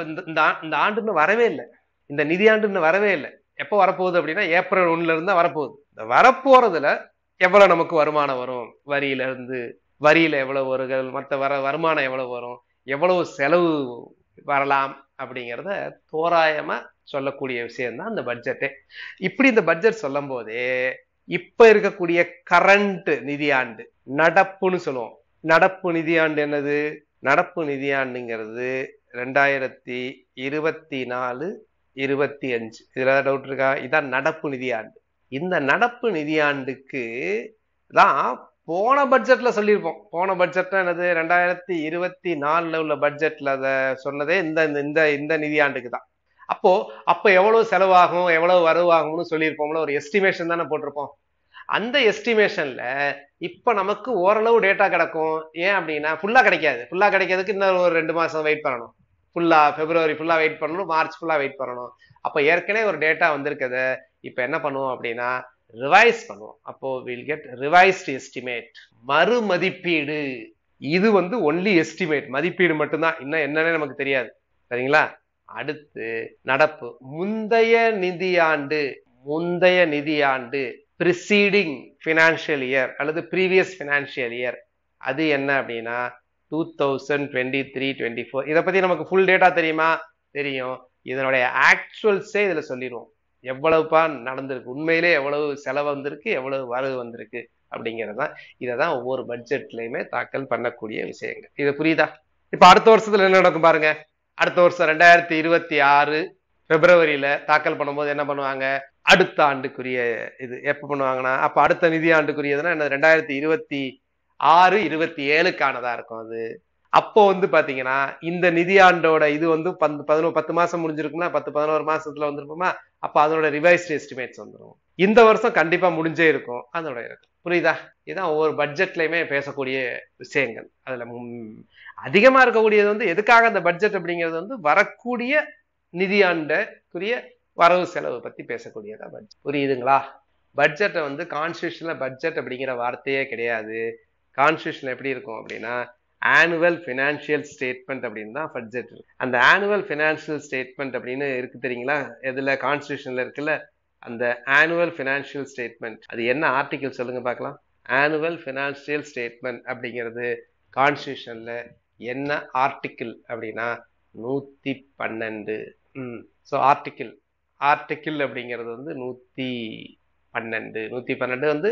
ஆண்டு வரவே இல்லை, இந்த நிதியாண்டு வரவே இல்லை. எப்போ வரப்போகுது அப்படின்னா ஏப்ரல் 1ல இருந்து வரப்போகுது. இந்த வரப்போறதுல எவ்வளவு நமக்கு வருமானம் வரும், வரியில எவ்வளவு வருகள், மற்ற வருமானம் எவ்வளவு வரும், எவ்வளவு செலவு வரலாம் அப்படிங்கிறத தோராயமா சொல்லக்கூடிய விஷயம் தான் இந்த பட்ஜெட்டே. இப்படி இந்த பட்ஜெட் சொல்லும் போதே இப்ப இருக்கக்கூடிய கரண்ட் நிதியாண்டு, நடப்புன்னு சொல்லுவோம். நடப்பு நிதியாண்டு என்னது? நடப்பு நிதியாண்டுங்கிறது 2024-25. இதுல டவுட் இருக்கா? இதான் நடப்பு நிதியாண்டு. இந்த நடப்பு நிதியாண்டுக்கு தான் போன பட்ஜெட்ல சொல்லியிருப்போம். போன பட்ஜெட்னா என்னது? 2024 உள்ள பட்ஜெட்ல அத சொன்னதே இந்த நிதியாண்டுக்கு தான். அப்ப எவ்வளவு செலவாகும், எவ்வளவு வரவாகும்னு சொல்லியிருப்போம்ல, ஒரு எஸ்டிமேஷன் தானே போட்டிருப்போம். அந்த எஸ்டிமேஷன்ல இப்ப நமக்கு ஓரளவு டேட்டா கிடைக்கும். ஏன் அப்படின்னா ஃபுல்லா கிடைக்காது. ஃபுல்லா கிடைக்கிறதுக்கு இன்னும் ஒரு 2 மாசம் வெயிட் பண்ணணும். February ஃபுல்லா வெயிட் பண்ணணும், மார்ச் ஃபுல்லா வெயிட் பண்ணணும். அப்ப ஏற்கனவே ஒரு டேட்டா வந்திருக்கத இப்ப என்ன பண்ணுவோம் அப்படின்னா ரிவைஸ் பண்ணுவோம். அப்போ வில் கெட் ரிவைஸ்ட் எஸ்டிமேட், மறுமதிப்பீடு. இது வந்து ஒன்லி எஸ்டிமேட், மதிப்பீடு மட்டும்தான், இன்னும் என்னன்னு நமக்கு தெரியாது. சரிங்களா? அடுத்து நடப்பு, முந்தைய நிதியாண்டு ப்ரிசீடிங் ஃபினான்ஷியல் இயர் அல்லது ப்ரீவியஸ் ஃபினான்ஷியல் இயர், அது என்ன அப்படின்னா 2023-24. இதை பத்தி நமக்கு ஃபுல் டேட்டா தெரியுமா? தெரியும். இதனுடைய ஆக்சுவல்ஸே இதுல சொல்லிடுவோம். எவ்வளவுப்பா நடந்திருக்கு, உண்மையிலே எவ்வளவு செலவு வந்திருக்கு, எவ்வளவு வரவு வந்திருக்கு அப்படிங்கறதுதான். இததான் ஒவ்வொரு பட்ஜெட்லயுமே தாக்கல் பண்ணக்கூடிய விஷயங்கள். இது புரியுதா? இப்ப அடுத்த வருஷத்துல என்ன நடக்கும் பாருங்க. அடுத்த வருஷம் 2026 Februaryல தாக்கல் பண்ணும்போது என்ன பண்ணுவாங்க? அடுத்த ஆண்டுக்குரிய இது எப்ப பண்ணுவாங்கன்னா, அப்ப அடுத்த நிதி ஆண்டுக்குரியதுன்னா என்ன, 2026-27க்கானதா இருக்கும் அது. அப்போ வந்து பாத்தீங்கன்னா இந்த நிதியாண்டோட இது வந்து 10 மாசம் முடிஞ்சிருக்கும்னா 10-11 மாசத்துல வந்திருக்குமா, அப்ப அதோட ரிவைஸ்ட் எஸ்டிமேட்ஸ் வந்துடும். இந்த வருஷம் கண்டிப்பா முடிஞ்சே இருக்கும் அதோட இருக்கும். புரியுதா? இதுதான் ஒவ்வொரு பட்ஜெட்லயுமே பேசக்கூடிய விஷயங்கள். அதுல அதிகமா இருக்கக்கூடியது வந்து எதுக்காக அந்த பட்ஜெட் அப்படிங்கிறது வந்து வரக்கூடிய நிதியாண்டுக்குரிய வரவு செலவு பத்தி பேசக்கூடியதா பட்ஜெட். புரியுதுங்களா? பட்ஜெட்டை வந்து கான்ஸ்டியூஷன்ல பட்ஜெட் அப்படிங்கிற வார்த்தையே கிடையாது. கான்ஸ்டியூஷன் எப்படி இருக்கும் அப்படின்னா ஆனுவல் பினான்சியல் ஸ்டேட்மெண்ட் அப்படின்னு தான் பட்ஜெட் இருக்கு. அந்த ஆனுவல் பினான்சியல் ஸ்டேட்மெண்ட் அப்படின்னு இருக்கு தெரியுங்களா? எதுல? கான்ஸ்டியூஷன்ல இருக்குல்ல, அந்த ஆனுவல் பினான்சியல் ஸ்டேட்மெண்ட். அது என்ன ஆர்டிகிள் சொல்லுங்க பார்க்கலாம். ஆனுவல் பினான்சியல் ஸ்டேட்மெண்ட் அப்படிங்கிறது கான்ஸ்டியூஷன்ல என்ன ஆர்டிகிள் அப்படின்னா 112. ஸோ ஆர்டிகிள் அப்படிங்கிறது வந்து 112 வந்து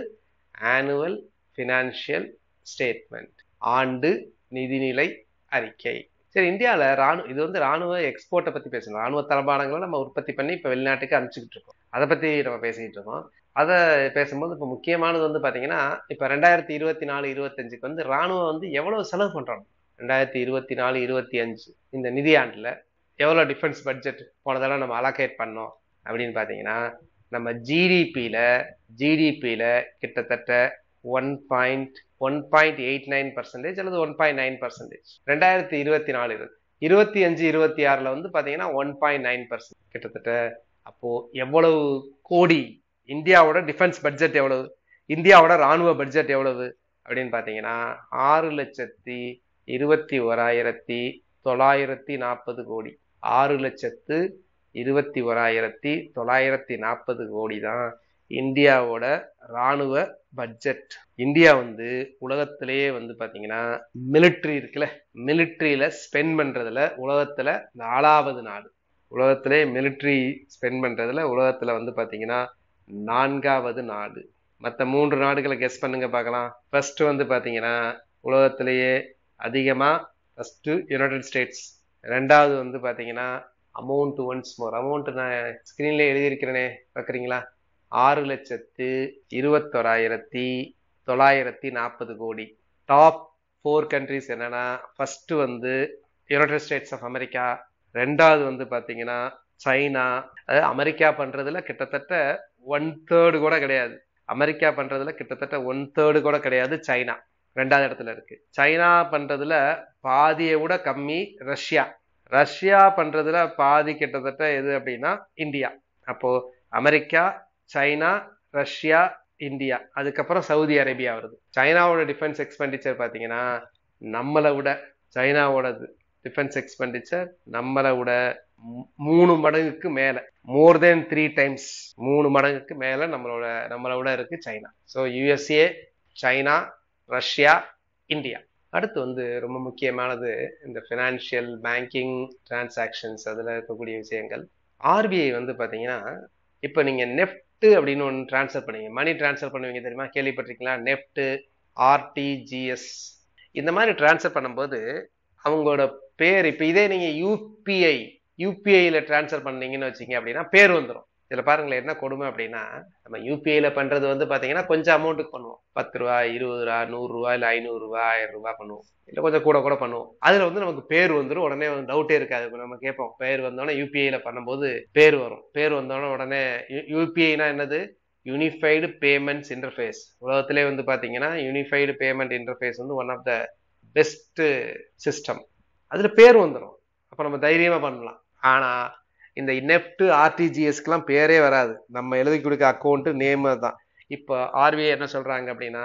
ஆனுவல் பினான்சியல் ஸ்டேட்மெண்ட், ஆண்டு நிதிநிலை அறிக்கை. சரி, இந்தியாவில் இது வந்து ராணுவ எக்ஸ்போர்ட்டை பத்தி பேசணும். ராணுவ தளபாடங்களை நம்ம உற்பத்தி பண்ணி இப்ப வெளிநாட்டுக்கு அனுப்பிச்சுக்கிட்டு இருக்கோம். அதை பத்தி நம்ம பேசிக்கிட்டு இருக்கோம். அதை பேசும்போது இப்ப முக்கியமானது வந்து பாத்தீங்கன்னா, இப்ப 2024-25க்கு வந்து ராணுவம் வந்து எவ்வளவு செலவு பண்றோம். 2024-25 இந்த நிதியாண்டுல எவ்வளவு டிஃபென்ஸ் பட்ஜெட் போன தடவை நம்ம அலோகேட் பண்ணோம் அப்படின்னு பாத்தீங்கன்னா, நம்ம ஜிடிபியில கிட்டத்தட்ட 1.89% அல்லது 1.9%. 2024 25-26ல வந்து பாத்தீங்கன்னா 1.9% கிட்டத்தட்ட. அப்போ எவ்வளவு கோடி? இந்தியாவோட டிஃபென்ஸ் பட்ஜெட் எவ்வளவு, இந்தியாவோட ராணுவ பட்ஜெட் எவ்வளவு அப்படின்னு பாத்தீங்கன்னா 6,21,940 கோடி. 6,21,940 கோடி தான் இந்தியாவோட ராணுவ பட்ஜெட். இந்தியா வந்து உலகத்திலேயே வந்து பாத்தீங்கன்னா மிலிட்ரி இருக்குல்ல, மிலிட்ரியில ஸ்பெண்ட் பண்றதுல உலகத்துல 4வது நாடு. உலகத்திலே மிலிட்ரி ஸ்பெண்ட் பண்றதுல உலகத்துல வந்து பாத்தீங்கன்னா 4வது நாடு. மற்ற 3 நாடுகளை கெஸ் பண்ணுங்க பார்க்கலாம். ஃபர்ஸ்ட் வந்து பாத்தீங்கன்னா உலகத்திலேயே அதிகமா ஃபர்ஸ்ட் யுனைடெட் ஸ்டேட்ஸ் ரெண்டாவது வந்து பாத்தீங்கன்னா அமௌண்ட் ஒன்ஸ் மோர். அமௌண்ட் நான் ஸ்கிரீன்ல எழுதியிருக்கிறேனே, பார்க்குறீங்களா? 6,21,940 கோடி. டாப் 4 கண்ட்ரிஸ் என்னன்னா, ஃபர்ஸ்ட் வந்து யுனைடெட் ஸ்டேட்ஸ் ஆஃப் அமெரிக்கா, ரெண்டாவது வந்து பாத்தீங்கன்னா சைனா. அதாவது அமெரிக்கா பண்றதுல கிட்டத்தட்ட 1/3 கூட கிடையாது. அமெரிக்கா பண்றதுல கிட்டத்தட்ட 1/3 கூட கிடையாது சைனா. ரெண்டாவது இடத்துல இருக்கு. சைனா பண்றதுல பாதியை விட கம்மி ரஷ்யா. ரஷ்யா பண்றதுல பாதி கிட்டத்தட்ட எது அப்படின்னா இந்தியா. அப்போ அமெரிக்கா, சைனா, ரஷ்யா, இந்தியா, அதுக்கப்புறம் சவுதி அரேபியா வருது. சைனாவோட டிஃபென்ஸ் எக்ஸ்பெண்டிச்சர் பாத்தீங்கன்னா நம்மளை விட, சைனாவோட டிஃபென்ஸ் எக்ஸ்பெண்டிச்சர் நம்மளை விட 3 மடங்குக்கு மேல, மோர் தென் 3 டைம்ஸ், 3 மடங்குக்கு மேல நம்மளை விட இருக்கு China. So USA, China, Russia, India. அடுத்து வந்து ரொம்ப முக்கியமானது இந்த ஃபினான்ஷியல் பேங்கிங் டிரான்சாக்ஷன்ஸ், அதுல இருக்கக்கூடிய விஷயங்கள். ஆர்பிஐ வந்து பாத்தீங்கன்னா, இப்ப நீங்க நெஃப்ட் அப்படின்னு ஒன்று டிரான்ஸ்ஃபர் பண்ணுவீங்க, மணி டிரான்ஸ்ஃபர் பண்ணுவீங்க தெரியுமா? கேள்விப்பட்டிருக்கீங்களா? நெஃப்ட், ஆர்டிஜிஎஸ், இந்த மாதிரி டிரான்ஸ்ஃபர் பண்ணும்போது அவங்களோட பேர், இப்ப இதே நீங்க யூபிஐல டிரான்ஸ்ஃபர் பண்ணீங்கன்னு வச்சீங்க அப்படின்னா பேர் வந்துடும். இதுல பாருங்களேன் என்ன கொடுமை அப்படின்னா, நம்ம யூபிஐல பண்றது வந்து பாத்தீங்கன்னா கொஞ்சம் அமௌண்ட்டுக்கு பண்ணுவோம். 10 ரூபாய், 20 ரூபாய், 100 ரூபாய், இல்ல 500 ரூபாய், 1000 ரூபாய் பண்ணுவோம். இல்ல கொஞ்சம் கூட பண்ணுவோம். அதுல வந்து நமக்கு பேர் வந்துடும். உடனே டவுட்டே இருக்காது. நம்ம கேட்போம், பேர் வந்தோடனே யூபிஐல பண்ணும்போது பேர் வரும். பேர் வந்தோடனே உடனே யூபிஐனா என்னது? Unified payments interface. உலகத்திலே வந்து பாத்தீங்கன்னா யூனிஃபைடு பேமெண்ட் இன்டர்ஃபேஸ் வந்து one of the best system. அதுல பேர் வந்துடும். அப்ப நம்ம தைரியமா பண்ணலாம். ஆனா இந்த நெஃப்ட், ஆர்டிஜிஎஸ்க்குலாம் பேரே வராது. நம்ம எழுதி கொடுக்க அக்கௌண்ட் நேம் தான். இப்போ ஆர்பிஐ என்ன சொல்றாங்க அப்படின்னா,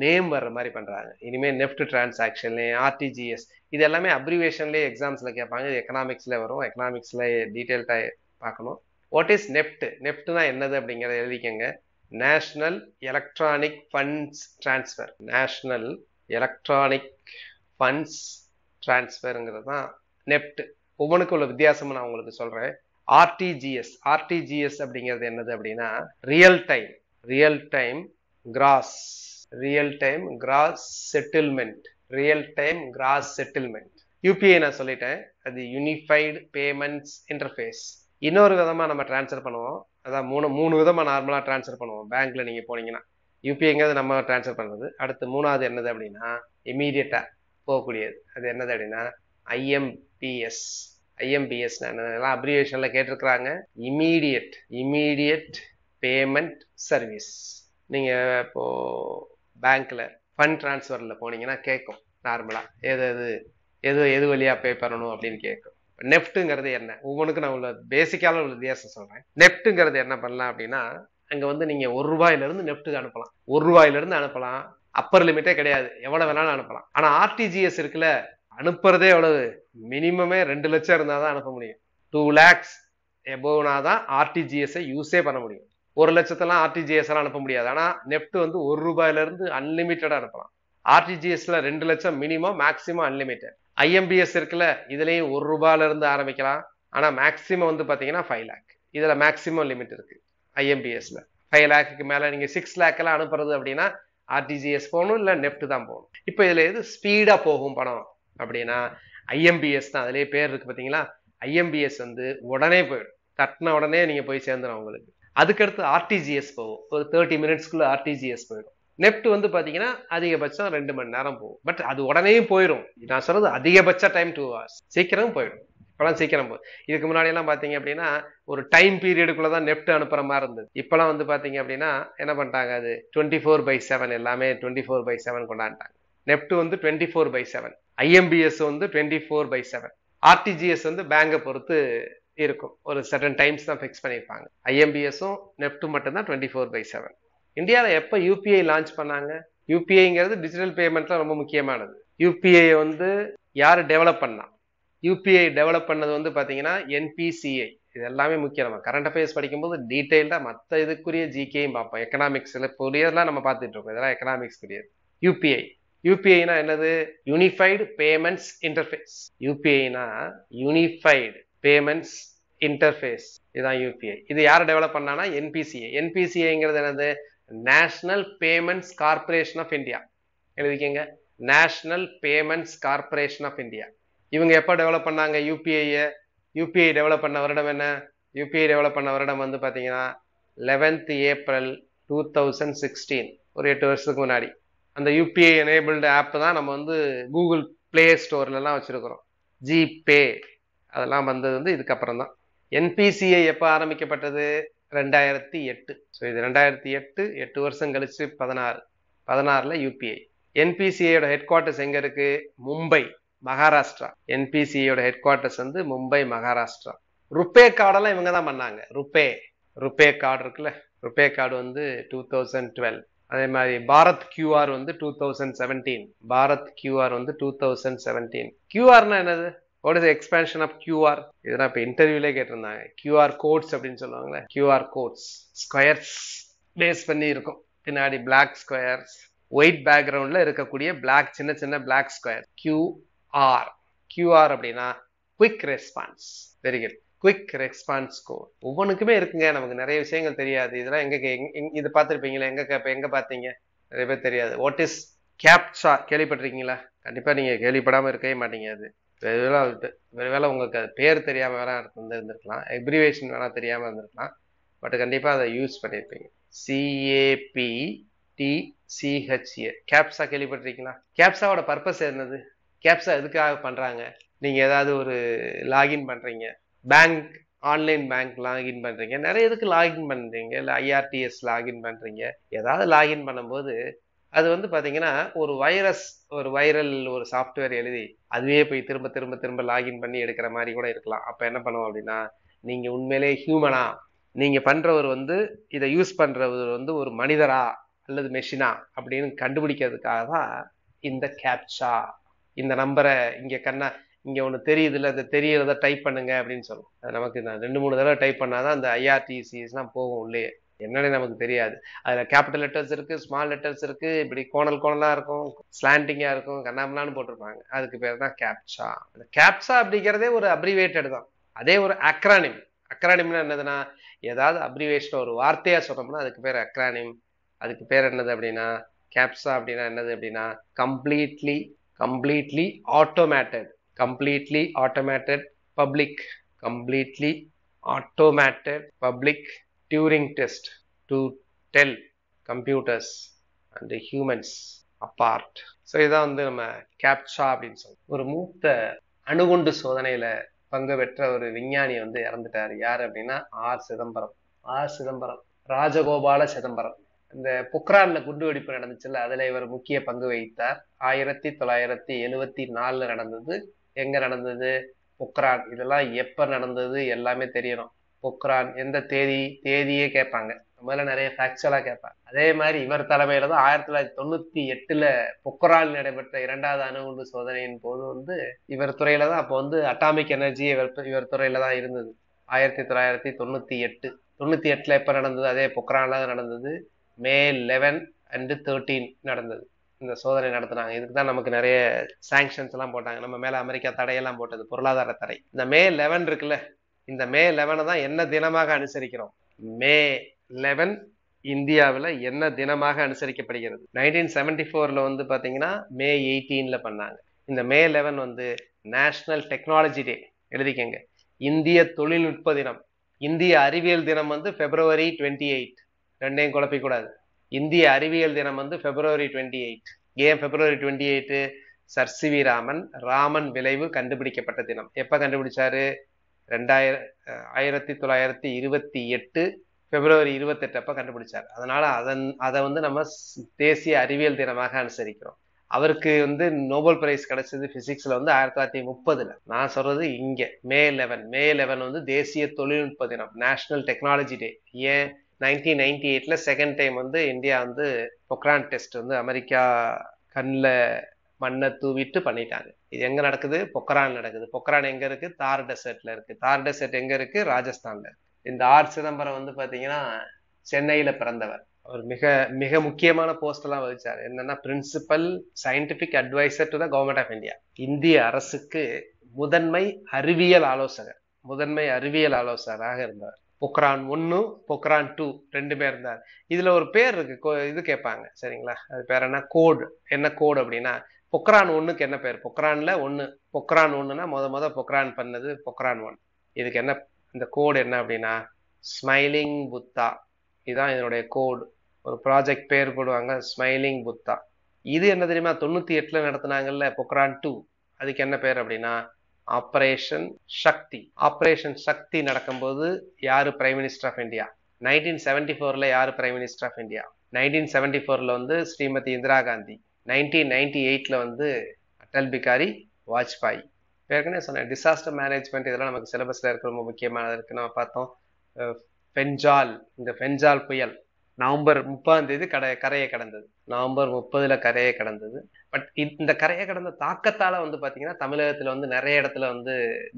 நேம் வர்ற மாதிரி பண்றாங்க. இனிமே நெஃப்ட் டிரான்சாக்ஷன், ஆர்டிஜிஎஸ், இது எல்லாமே அப்ரிவேஷன்லேயே எக்ஸாம்ஸ்ல கேட்பாங்க. இது எக்கனாமிக்ஸ்ல வரும். எக்கனாமிக்ஸ்ல டீட்டெயில்டா பார்க்கணும். What is NEFT? நெஃப்ட்னா என்னது அப்படிங்கிறத எழுதிக்கங்க. National electronic funds transfer. National electronic funds டிரான்ஸ்ஃபருங்கிறது தான் நெஃப்ட். ஒவ்வொன்றுக்கும் உள்ள வித்தியாசம் நான் உங்களுக்கு சொல்றேன். ஆர்டிஜிஎஸ் அப்படிங்கிறது என்னது அப்படின்னா real time cross settlement. UPI நான் சொல்லிட்டேன், அது யூனிஃபைடு பேமெண்ட்ஸ் இன்டர்ஃபேஸ். இன்னொரு விதமா நம்ம டிரான்ஸ்ஃபர் பண்ணுவோம். அதான் மூணு விதமா நார்மலா டிரான்ஸ்ஃபர் பண்ணுவோம். பேங்க்ல நீங்க போனீங்கன்னா யூபிஐங்கிறது நம்ம டிரான்ஸ்ஃபர் பண்றது. அடுத்து மூணாவது என்னது அப்படின்னா இமீடியட்டா போகக்கூடியது. அது என்னது அப்படின்னா ஐஎம்பிஎஸ். எல்லாம் அப்ரிவேஷன்ல கேட்டிருக்கிறாங்க. Immediate payment service. நீங்க இப்போ பேங்க்ல ஃபண்ட் டிரான்ஸ்ஃபர்ல போனீங்கன்னா கேட்கும் நார்மலா எது வழியா பே பண்ணணும் அப்படின்னு கேட்கும். நெஃப்ட்ங்கிறது என்ன? ஒவ்வொன்றுக்கும் நான் உள்ள பேசிக்கால உள்ள வித்தியாசம் சொல்றேன். நெஃப்ட்ங்கிறது என்ன பண்ணலாம் அப்படின்னா, அங்க வந்து நீங்க 1 ரூபாயில இருந்து நெஃப்ட்டுக்கு அனுப்பலாம். 1 ரூபாயில இருந்து அனுப்பலாம். அப்பர் லிமிட்டே கிடையாது, எவ்வளவு வேணாலும் அனுப்பலாம். ஆனா ஆர்டிஜிஎஸ் இருக்குல்ல, அனுப்புறதே எவ்வளவு? மினிமமே 2 லட்சம் இருந்தாதான் அனுப்ப முடியும். 2 lakhs எபோவ்னா தான் ஆர்டிஜிஎஸ் யூஸே பண்ண முடியும். 1 லட்சத்தெல்லாம் ஆர்டிஜிஎஸ் எல்லாம் அனுப்ப முடியாது. ஆனா நெஃப்ட் வந்து 1 ரூபாயில இருந்து அன்லிமிட்டடா அனுப்பலாம். ஆர்டிஜிஎஸ்ல 2 லட்சம் மினிமம், மேக்சிமம் அன்லிமிட்டட். ஐஎம்பிஎஸ் இருக்குல்ல, இதுலயும் 1 ரூபாயில இருந்து ஆரம்பிக்கலாம். ஆனா மேக்சிமம் வந்து பாத்தீங்கன்னா 5 lakh. இதுல மேக்சிமம் லிமிட் இருக்கு ஐஎம்பிஎஸ்ல. 5 lakhக்கு மேல நீங்க 6 lakh எல்லாம் அனுப்புறது அப்படின்னா ஆர்டிஜிஎஸ் போகணும், இல்ல நெஃப்ட் தான் போகணும். இப்ப இதுல எது ஸ்பீடா போகும் பணம் அப்படின்னா ஐஎம்பிஎஸ் தான். அதுலயே பேர் இருக்கு பாத்தீங்களா? ஐஎம்பிஎஸ் வந்து உடனே போயிடும். தட்டின உடனே நீங்க போய் சேர்ந்துடும் உங்களுக்கு. அதுக்கடுத்து ஆர்டிஜிஎஸ் போகும். ஒரு 30 minutesக்குள்ள ஆர்டிஜிஎஸ் போயிடும். நெஃப்ட் வந்து பாத்தீங்கன்னா அதிகபட்சம் 2 மணி நேரம் போகும். பட் அது உடனே போயிடும். நான் சொல்றது அதிகபட்ச டைம் 2 hours. சீக்கிரம் போயிடும். இப்பெல்லாம் சீக்கிரம் போகுது. இதுக்கு முன்னாடி எல்லாம் பாத்தீங்க அப்படின்னா ஒரு டைம் பீரியடுக்குள்ளதான் நெஃப்ட் அனுப்புற மாதிரி இருந்தது. இப்பெல்லாம் வந்து பாத்தீங்க அப்படின்னா என்ன பண்ணிட்டாங்க, அது 24/7, எல்லாமே 24/7 கொண்டாண்டாங்க. நெஃப்ட் வந்து 24/7, ஐஎம்பிஎஸ் வந்து 24/7. ஆர்டிஜிஎஸ் வந்து பேங்கை பொறுத்து இருக்கும். ஒரு சர்டன் டைம்ஸ் தான் ஃபிக்ஸ் பண்ணியிருப்பாங்க. ஐஎம்பிஎஸும் நெஃப்ட் மட்டும் தான் 24/7. இந்தியாவில் எப்போ யூபிஐ லான்ச் பண்ணாங்க? யூபிஐங்கிறது டிஜிட்டல் பேமெண்ட்ல ரொம்ப முக்கியமானது. யூபிஐ வந்து யாரு டெவலப் பண்ணா? யூபிஐ டெவலப் பண்ணது வந்து பாத்தீங்கன்னா என்பிசிஐ. இது எல்லாமே முக்கியம். நம்ம கரண்ட் அஃபேர்ஸ் படிக்கும்போது டீடைல்டா மற்ற இதுக்குரிய ஜிகேயும் பார்ப்போம். எக்கனாமிக்ஸ்ல புரியதெல்லாம் நம்ம பார்த்துட்டு இருக்கோம். இதெல்லாம் எக்கனாமிக்ஸ் புரியாது. யூபிஐனா என்னது? Unified payments interface. யூபிஐனா யூனிஃபைடு பேமெண்ட்ஸ் இன்டர்ஃபேஸ். இதுதான் யூபிஐ. இது யார் டெவலப் பண்ணானா? என்பிசிஐ. என்பிசிஐங்கிறது என்னது? National payments corporation of India. எழுதிக்கங்க, national payments corporation of India. இவங்க எப்போ டெவலப் பண்ணாங்க யூபிஐயை? யூபிஐ டெவலப் பண்ண வருடம் என்ன? யூபிஐ டெவலப் பண்ண வருடம் வந்து பார்த்தீங்கன்னா 11th April 2016, ஒரு 8 வருஷத்துக்கு முன்னாடி. அந்த யூபிஐ எனேபிள்டு ஆப் தான் நம்ம வந்து கூகுள் பிளே ஸ்டோர்லலாம் வச்சுருக்கிறோம். ஜிபே அதெல்லாம் வந்தது வந்து இதுக்கப்புறம் தான். என்பிசிஐ எப்போ ஆரம்பிக்கப்பட்டது? 2008. ஸோ இது 2008, 8 வருஷம் கழிச்சு 16 யூபிஐ. என்பிசிஐயோட ஹெட் குவார்ட்டர்ஸ் எங்க இருக்கு? மும்பை, மகாராஷ்டிரா. என்பிசிஐயோட ஹெட் குவார்ட்டர்ஸ் வந்து மும்பை, மகாராஷ்டிரா. ருபே கார்டெல்லாம் இவங்க தான் பண்ணாங்க. ருபே கார்டு இருக்குல்ல, ருபே கார்டு வந்து 2012. அதே மாதிரி பாரத் கியூஆர் வந்து 2017. பாரத் கியூஆர் வந்து 2017. கியூஆர்னா என்னது? What is expansion of QR? இதெல்லாம் இப்போ இன்டர்வியூலே கேட்டிருந்தாங்க. கியூஆர் கோட்ஸ் அப்படின்னு சொல்லுவாங்களே, கியூஆர் கோட்ஸ் ஸ்கொயர்ஸ் பேஸ் பண்ணி இருக்கும். பின்னாடி பிளாக் ஸ்கொயர்ஸ், ஒயிட் பேக்ரவுண்ட்ல இருக்கக்கூடிய பிளாக் சின்ன சின்ன பிளாக் ஸ்கொயர். கியூஆர் அப்படின்னா quick response. Very good. Quick response code ஒவ்வொன்றுக்குமே இருக்குங்க. நமக்கு நிறைய விஷயங்கள் தெரியாது. இதெல்லாம் இது பார்த்துருப்பீங்களா? எங்க பார்த்தீங்க? நிறைய பேர் தெரியாது. What is captcha? கேள்விப்பட்டிருக்கீங்களா? கண்டிப்பா நீங்க கேள்விப்படாம இருக்கவே மாட்டீங்க. அது ஒருவேளை உங்களுக்கு அது பேர் தெரியாம வேணா இருந்திருக்கலாம், எப்ரிவேஷன் வேணா தெரியாம இருந்திருக்கலாம். பட் கண்டிப்பா அதை யூஸ் பண்ணியிருப்பீங்க. CAPTCHA கேப்சா கேள்விப்பட்டிருக்கீங்களா? கேப்சாவோட பர்பஸ் என்னது? கேப்சா எதுக்காக பண்றாங்க? நீங்க ஏதாவது ஒரு லாகின் பண்றீங்க, பேங்க் ஆன்லைன் பேங்க் லாகின் பண்றீங்க, நிறைய இதுக்கு லாகின் பண்றீங்க, இல்ல IRTS லாகின் பண்றீங்க. ஏதாவது லாகின் பண்ணும்போது அது வந்து பாத்தீங்கன்னா ஒரு வைரல் ஒரு சாஃப்ட்வேர் எழுதி அதுவே போய் திரும்ப திரும்ப திரும்ப லாகின் பண்ணி எடுக்கிற மாதிரி கூட இருக்கலாம். அப்ப என்ன பண்ணுவோம் அப்படின்னா, நீங்க உண்மையிலே ஹியூமனா, நீங்க பண்றவர் வந்து இதை யூஸ் பண்றவர் வந்து ஒரு மனிதரா அல்லது மெஷினா அப்படின்னு கண்டுபிடிக்கிறதுக்காக தான் இந்த கேப்சா. இந்த நம்பரை இங்க ஒண்ணு தெரியுது இல்ல, அது தெரியறத டைப் பண்ணுங்க அப்படின்னு சொல்லும். அது நமக்கு 2-3 தடவை டைப் பண்ணாதான் அந்த IRTCs எல்லாம் போகும் உள்ளே. என்னன்னு நமக்கு தெரியாது. அதுல கேபிட்டல் லெட்டர்ஸ் இருக்கு, ஸ்மால் லெட்டர்ஸ் இருக்கு, இப்படி கோணலா இருக்கும், ஸ்லாண்டிங்கா இருக்கும், கண்ணாமலான்னு போட்டிருப்பாங்க. அதுக்கு பேர் தான் கேப்சா. கேப்சா அப்படிங்கிறதே ஒரு அப்ரிவேட்டட் தான். அதே ஒரு அக்ரானிம். அக்ரானிம்னா என்னதுன்னா, ஏதாவது அப்ரிவேஷன் ஒரு வார்த்தையா சொன்னோம்னா அதுக்கு பேர் அக்ரானிம். அதுக்கு பேர் என்னது அப்படின்னா, கேப்சா அப்படின்னா என்னது அப்படின்னா, completely automated public Turing test to tell computers and humans apart. So இதான் வந்து நம்ம கேப்சா அப்படின்னு சொல்லுவோம். ஒரு மூத்த அணுகுண்டு சோதனையில பங்கு பெற்ற ஒரு விஞ்ஞானி வந்து இறந்துட்டாரு. யாரு அப்படின்னா சிதம்பரம், ராஜகோபால சிதம்பரம். இந்த பொக்ரான்ல குண்டு வெடிப்பு நடந்துச்சுல்ல, அதுல இவர் முக்கிய பங்கு வகித்தார். 1974 நடந்தது. எங்க நடந்தது? பொக்ரான். இதெல்லாம் எப்ப நடந்தது எல்லாமே தெரியணும். பொக்ரான் எந்த தேதியே கேட்பாங்க. முதல்ல நிறைய ஃபேக்சுவலா கேட்பாங்க. அதே மாதிரி இவர் தலைமையில தான் 1998 பொக்ரான் நடைபெற்ற 2வது அணுகுண்டு சோதனையின் போது வந்து இவர் துறையில தான் அப்போ வந்து அட்டாமிக் எனர்ஜி இவர் துறையில தான் இருந்தது. 1998 எப்ப நடந்தது? அதே பொக்ரான்ல தான் நடந்தது. May 11 and 13 நடந்தது. இந்த சோதனை நடத்தினாங்க. இதுக்கு தான் நமக்கு நிறைய சாங்ஷன்ஸ் எல்லாம் போட்டாங்க. நம்ம மேல அமெரிக்கா தடையெல்லாம் போட்டது, பொருளாதார தடை. இந்த May 11 இருக்குல்ல, இந்த May 11 தான் என்ன தினமாக அனுசரிக்கிறோம்? May 11 இந்தியாவில் என்ன தினமாக அனுசரிக்கப்படுகிறது? 1974 வந்து பாத்தீங்கன்னா May 18 பண்ணாங்க. இந்த May 11 வந்து நேஷனல் டெக்னாலஜி டே. எழுதிக்கங்க. இந்திய தொழில்நுட்ப தினம். இந்திய அறிவியல் தினம் வந்து February 28. ரெண்டையும் குழப்பிக்க கூடாது. இந்திய அறிவியல் தினம் வந்து February 28. ஏன் February 28? Sir CV. ராமன் விளைவு கண்டுபிடிக்கப்பட்ட தினம். எப்ப கண்டுபிடிச்சாரு? 1928 February 28 அப்ப கண்டுபிடிச்சாரு. அதனால அதை வந்து நம்ம தேசிய அறிவியல் தினமாக அனுசரிக்கிறோம். அவருக்கு வந்து நோபல் பிரைஸ் கிடைச்சது பிசிக்ஸ்ல வந்து 1930. நான் சொல்றது இங்க May 11 வந்து தேசிய தொழில்நுட்ப தினம், நேஷனல் டெக்னாலஜி டே. ஏன்? 1998 செகண்ட் டைம் வந்து இந்தியா வந்து பொக்ரான் டெஸ்ட் வந்து அமெரிக்கா கண்ணில் மண்ணை தூவிட்டு பண்ணிட்டாங்க. இது எங்க நடக்குது? பொக்ரான் நடக்குது. பொக்ரான் எங்க இருக்கு? தார் டெசர்ட்ல இருக்கு. தார் டெசர்ட் எங்க இருக்கு? ராஜஸ்தான்ல. இந்த சிதம்பரம் வந்து பாத்தீங்கன்னா சென்னையில பிறந்தவர். அவர் மிக மிக முக்கியமான போஸ்ட் எல்லாம் வகிச்சார். என்னன்னா, principal scientific adviser to the government of India. இந்திய அரசுக்கு முதன்மை அறிவியல் ஆலோசகராக இருந்தார். பொக்ரான் 1, பொக்ரான் 2 2 பேர் இருந்தார். இதுல ஒரு பேர் இருக்கு, இது கேட்பாங்க. சரிங்களா? அது பேர் என்ன? கோடு. என்ன கோடு அப்படின்னா பொக்ரான் 1க்கு என்ன பேர்? பொக்ரான்ல 1. பொக்ரான் 1னா முத பொக்ரான் பண்ணது பொக்ரான் 1. இதுக்கு என்ன, இந்த கோடு என்ன அப்படின்னா ஸ்மைலிங் புத்தா. இதுதான் இதனுடைய கோடு. ஒரு ப்ராஜெக்ட் பேர் போடுவாங்க, ஸ்மைலிங் புத்தா. இது என்ன தெரியுமா, 98ல நடத்தினாங்கல்ல பொக்ரான் 2, அதுக்கு என்ன பேர் அப்படின்னா ஆபரேஷன் சக்தி. ஆபரேஷன் சக்தி நடக்கும்போது யாரு பிரைம் மினிஸ்டர் ஆஃப் இந்தியா? 1974ல யாரு பிரைம் மினிஸ்டர் ஆஃப் இந்தியா? 1974ல வந்து ஸ்ரீமதி இந்திரா காந்தி. 1998ல வந்து அடல் பிகாரி வாஜ்பாய். ஏற்கனவே சொன்னேன், டிசாஸ்டர் மேனேஜ்மெண்ட் இதெல்லாம் நமக்கு சிலபஸ்ல இருக்க ரொம்ப முக்கியமானது இருக்கு. நம்ம பார்த்தோம் பெஞ்சால், இந்த பெஞ்சால் புயல் நவம்பர் 30ஆம் தேதி கரையை கடந்தது. நவம்பர் 30ல கரையை கடந்தது. பட் இந்த கரையை கடந்த தாக்கத்தால வந்து பாத்தீங்கன்னா தமிழகத்துல வந்து நிறைய இடத்துல வந்து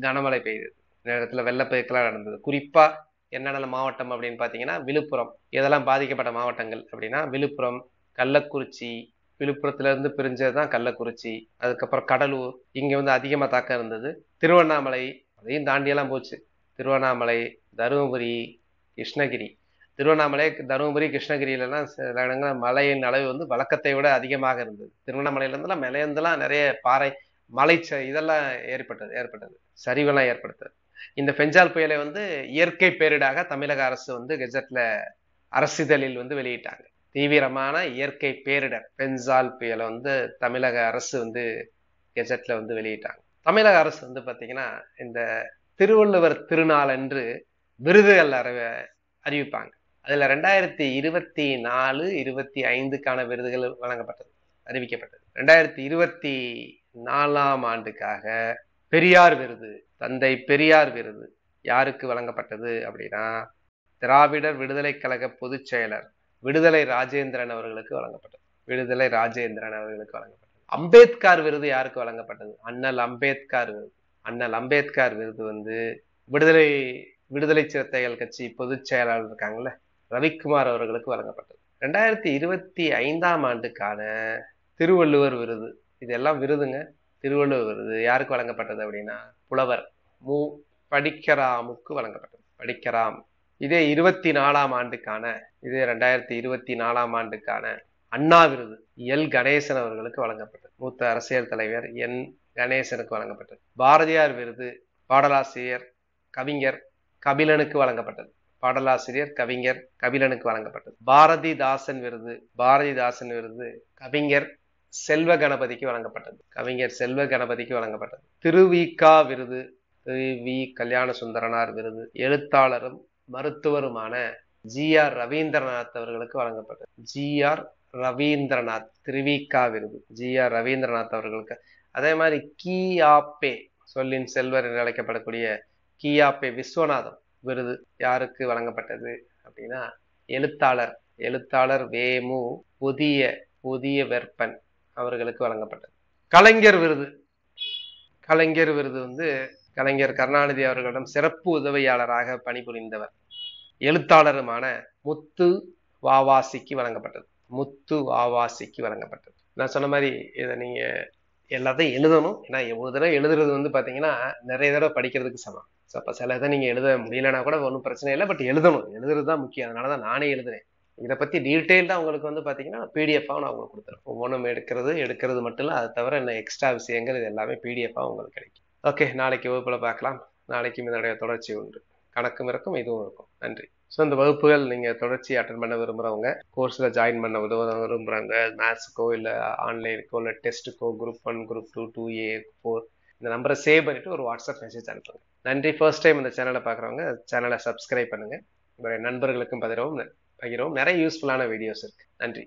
கனமழை பெய்யுது, நிறைய இடத்துல வெள்ளப்பெருக்கெல்லாம் நடந்தது. குறிப்பா என்னென்ன மாவட்டம் அப்படின்னு பாத்தீங்கன்னா விழுப்புரம். இதெல்லாம் பாதிக்கப்பட்ட மாவட்டங்கள் அப்படின்னா விழுப்புரம், கள்ளக்குறிச்சி, விழுப்புரத்துல இருந்து பிரிஞ்சதுதான் கள்ளக்குறிச்சி, அதுக்கப்புறம் கடலூர், இங்க வந்து அதிகமா தாக்கம் இருந்தது. திருவண்ணாமலை, அதையும் தாண்டியெல்லாம் போச்சு. திருவண்ணாமலை, தருமபுரி, கிருஷ்ணகிரி. திருவண்ணாமலை, தருமபுரி, கிருஷ்ணகிரியிலாம் சில இடங்கள் மழையின் அளவு வந்து வழக்கத்தை விட அதிகமாக இருந்தது. திருவண்ணாமலையில இருந்தெல்லாம் மலையிருந்தெல்லாம் நிறைய பாறை மலை இதெல்லாம் ஏற்பட்டது, சரிவெல்லாம் ஏற்படுத்தது. இந்த பெஞ்சால் புயலை வந்து இயற்கை பேரிடாக தமிழக அரசு வந்து கெஜெட்ல அரசிதழில் வந்து வெளியிட்டாங்க. தீவிரமான இயற்கை பேரிடர் பெஞ்சால் புயலை வந்து தமிழக அரசு வந்து கெஜெட்ல வந்து வெளியிட்டாங்க. தமிழக அரசு வந்து பாத்தீங்கன்னா இந்த திருவள்ளுவர் திருநாள் அன்று விருதுகள் அறிவிப்பாங்க. அதுல 2024, 25க்கான விருதுகள் வழங்கப்பட்டது, அறிவிக்கப்பட்டது. 2024ஆம் ஆண்டுக்காக பெரியார் விருது, தந்தை பெரியார் விருது யாருக்கு வழங்கப்பட்டது அப்படின்னா திராவிடர் விடுதலை கழக பொதுச் செயலர் விடுதலை ராஜேந்திரன் அவர்களுக்கு வழங்கப்பட்டது. விடுதலை ராஜேந்திரன் அவர்களுக்கு வழங்கப்பட்டது. அம்பேத்கர் விருது யாருக்கு வழங்கப்பட்டது? அண்ணல் அம்பேத்கர் விருது. அண்ணல் அம்பேத்கர் விருது வந்து விடுதலை சிறுத்தைகள் கட்சி பொதுச் செயலாளர் இருக்காங்கல்ல, ரவிக்குமார் அவர்களுக்கு வழங்கப்பட்டது. 2025ஆம் ஆண்டுக்கான திருவள்ளுவர் விருது, இதெல்லாம் விருதுங்க. திருவள்ளுவர் விருது யாருக்கு வழங்கப்பட்டது அப்படின்னா புலவர் மு. படிக்கராமுக்கு வழங்கப்பட்டது. படிக்கராம். இதே 24ஆம் ஆண்டுக்கான, இதே 2024ஆம் ஆண்டுக்கான அண்ணா விருது எல். கணேசன் அவர்களுக்கு வழங்கப்பட்டது. மூத்த அரசியல் தலைவர் என். கணேசனுக்கு வழங்கப்பட்டது. பாரதியார் விருது பாடலாசிரியர் கவிஞர் கபிலனுக்கு வழங்கப்பட்டது. பாடலாசிரியர் கவிஞர் கபிலனுக்கு வழங்கப்பட்டது. பாரதிதாசன் விருது கவிஞர் செல்வ கணபதிக்கு வழங்கப்பட்டது. கவிஞர் செல்வ கணபதிக்கு வழங்கப்பட்டது. திருவிக விருது வி. கல்யாண சுந்தரனார் விருது எழுத்தாளரும் மருத்துவருமான ஜி.ஆர். ரவீந்திரநாத் அவர்களுக்கு வழங்கப்பட்டது. ஜி.ஆர். ரவீந்திரநாத், திருவிக விருது ஜி.ஆர். ரவீந்திரநாத் அவர்களுக்கு. அதே மாதிரி கியாப்பே, சொல்லின் செல்வர் என்று அழைக்கப்படக்கூடிய கியாப்பே விஸ்வநாதம் விருது யாருக்கு வழங்கப்பட்டது அப்படின்னா எழுத்தாளர் வேமு புதிய வெப்பன் அவர்களுக்கு வழங்கப்பட்டது. கலைஞர் விருது வந்து கலைஞர் கருணாநிதி அவர்களிடம் சிறப்பு உதவியாளராக பணிபுரிந்தவர் எழுத்தாளருமான முத்து வாவாசிக்கு வழங்கப்பட்டது. நான் சொன்ன மாதிரி இதை நீங்க எல்லாத்தையும் எழுதணும். ஏன்னா ஒரு தடவை எழுதுறது வந்து பாத்தீங்கன்னா நிறைய தடவை படிக்கிறதுக்கு சமம். அப்ப சில இதை நீங்க எழுத முடியலன்னா கூட ஒன்றும் பிரச்சனை இல்லை, பட் எழுதுறதுதான் முக்கியம். அதனாலதான் நானே எழுதுறேன். இதை பத்தி டீட்டெயில்டா உங்களுக்கு வந்து பாத்தீங்கன்னா பிடிஎஃப் நான் உங்களுக்கு கொடுத்துறேன். ஒவ்வொன்றும் எடுக்கிறது மட்டும் இல்லை, அதை தவிர என்ன எக்ஸ்ட்ரா விஷயங்கள் இது எல்லாமே பிடிஎஃப் உங்களுக்கு கிடைக்கும். ஓகே, நாளைக்கு வகுப்புல பார்க்கலாம். நாளைக்கும் இதனுடைய தொடர்ச்சி உண்டு. கணக்கும் இருக்கும், இதுவும் இருக்கும். நன்றி. ஸோ இந்த வகுப்புகள் நீங்க தொடர்ச்சி அட்டன் பண்ண விரும்புறவங்க, கோர்ஸ்ல ஜாயின் பண்ண விரும்புறாங்க, மேத்ஸுக்கோ இல்லை ஆன்லைனுக்கோ இல்லை டெஸ்ட்டுக்கோ, குரூப் 1, குரூப் 2, 2A, 4, இந்த நம்பரை சேவ் பண்ணிட்டு ஒரு வாட்ஸ்அப் மெசேஜ் அனுப்புங்க. நன்றி. ஃபர்ஸ்ட் டைம் இந்த சேனலை பார்க்குறவங்க சேனலை சப்ஸ்கிரைப் பண்ணுங்க. உங்களுடைய நண்பர்களுக்கும் பகிரவும். நிறைய யூஸ்ஃபுல்லான வீடியோஸ் இருக்கு. நன்றி.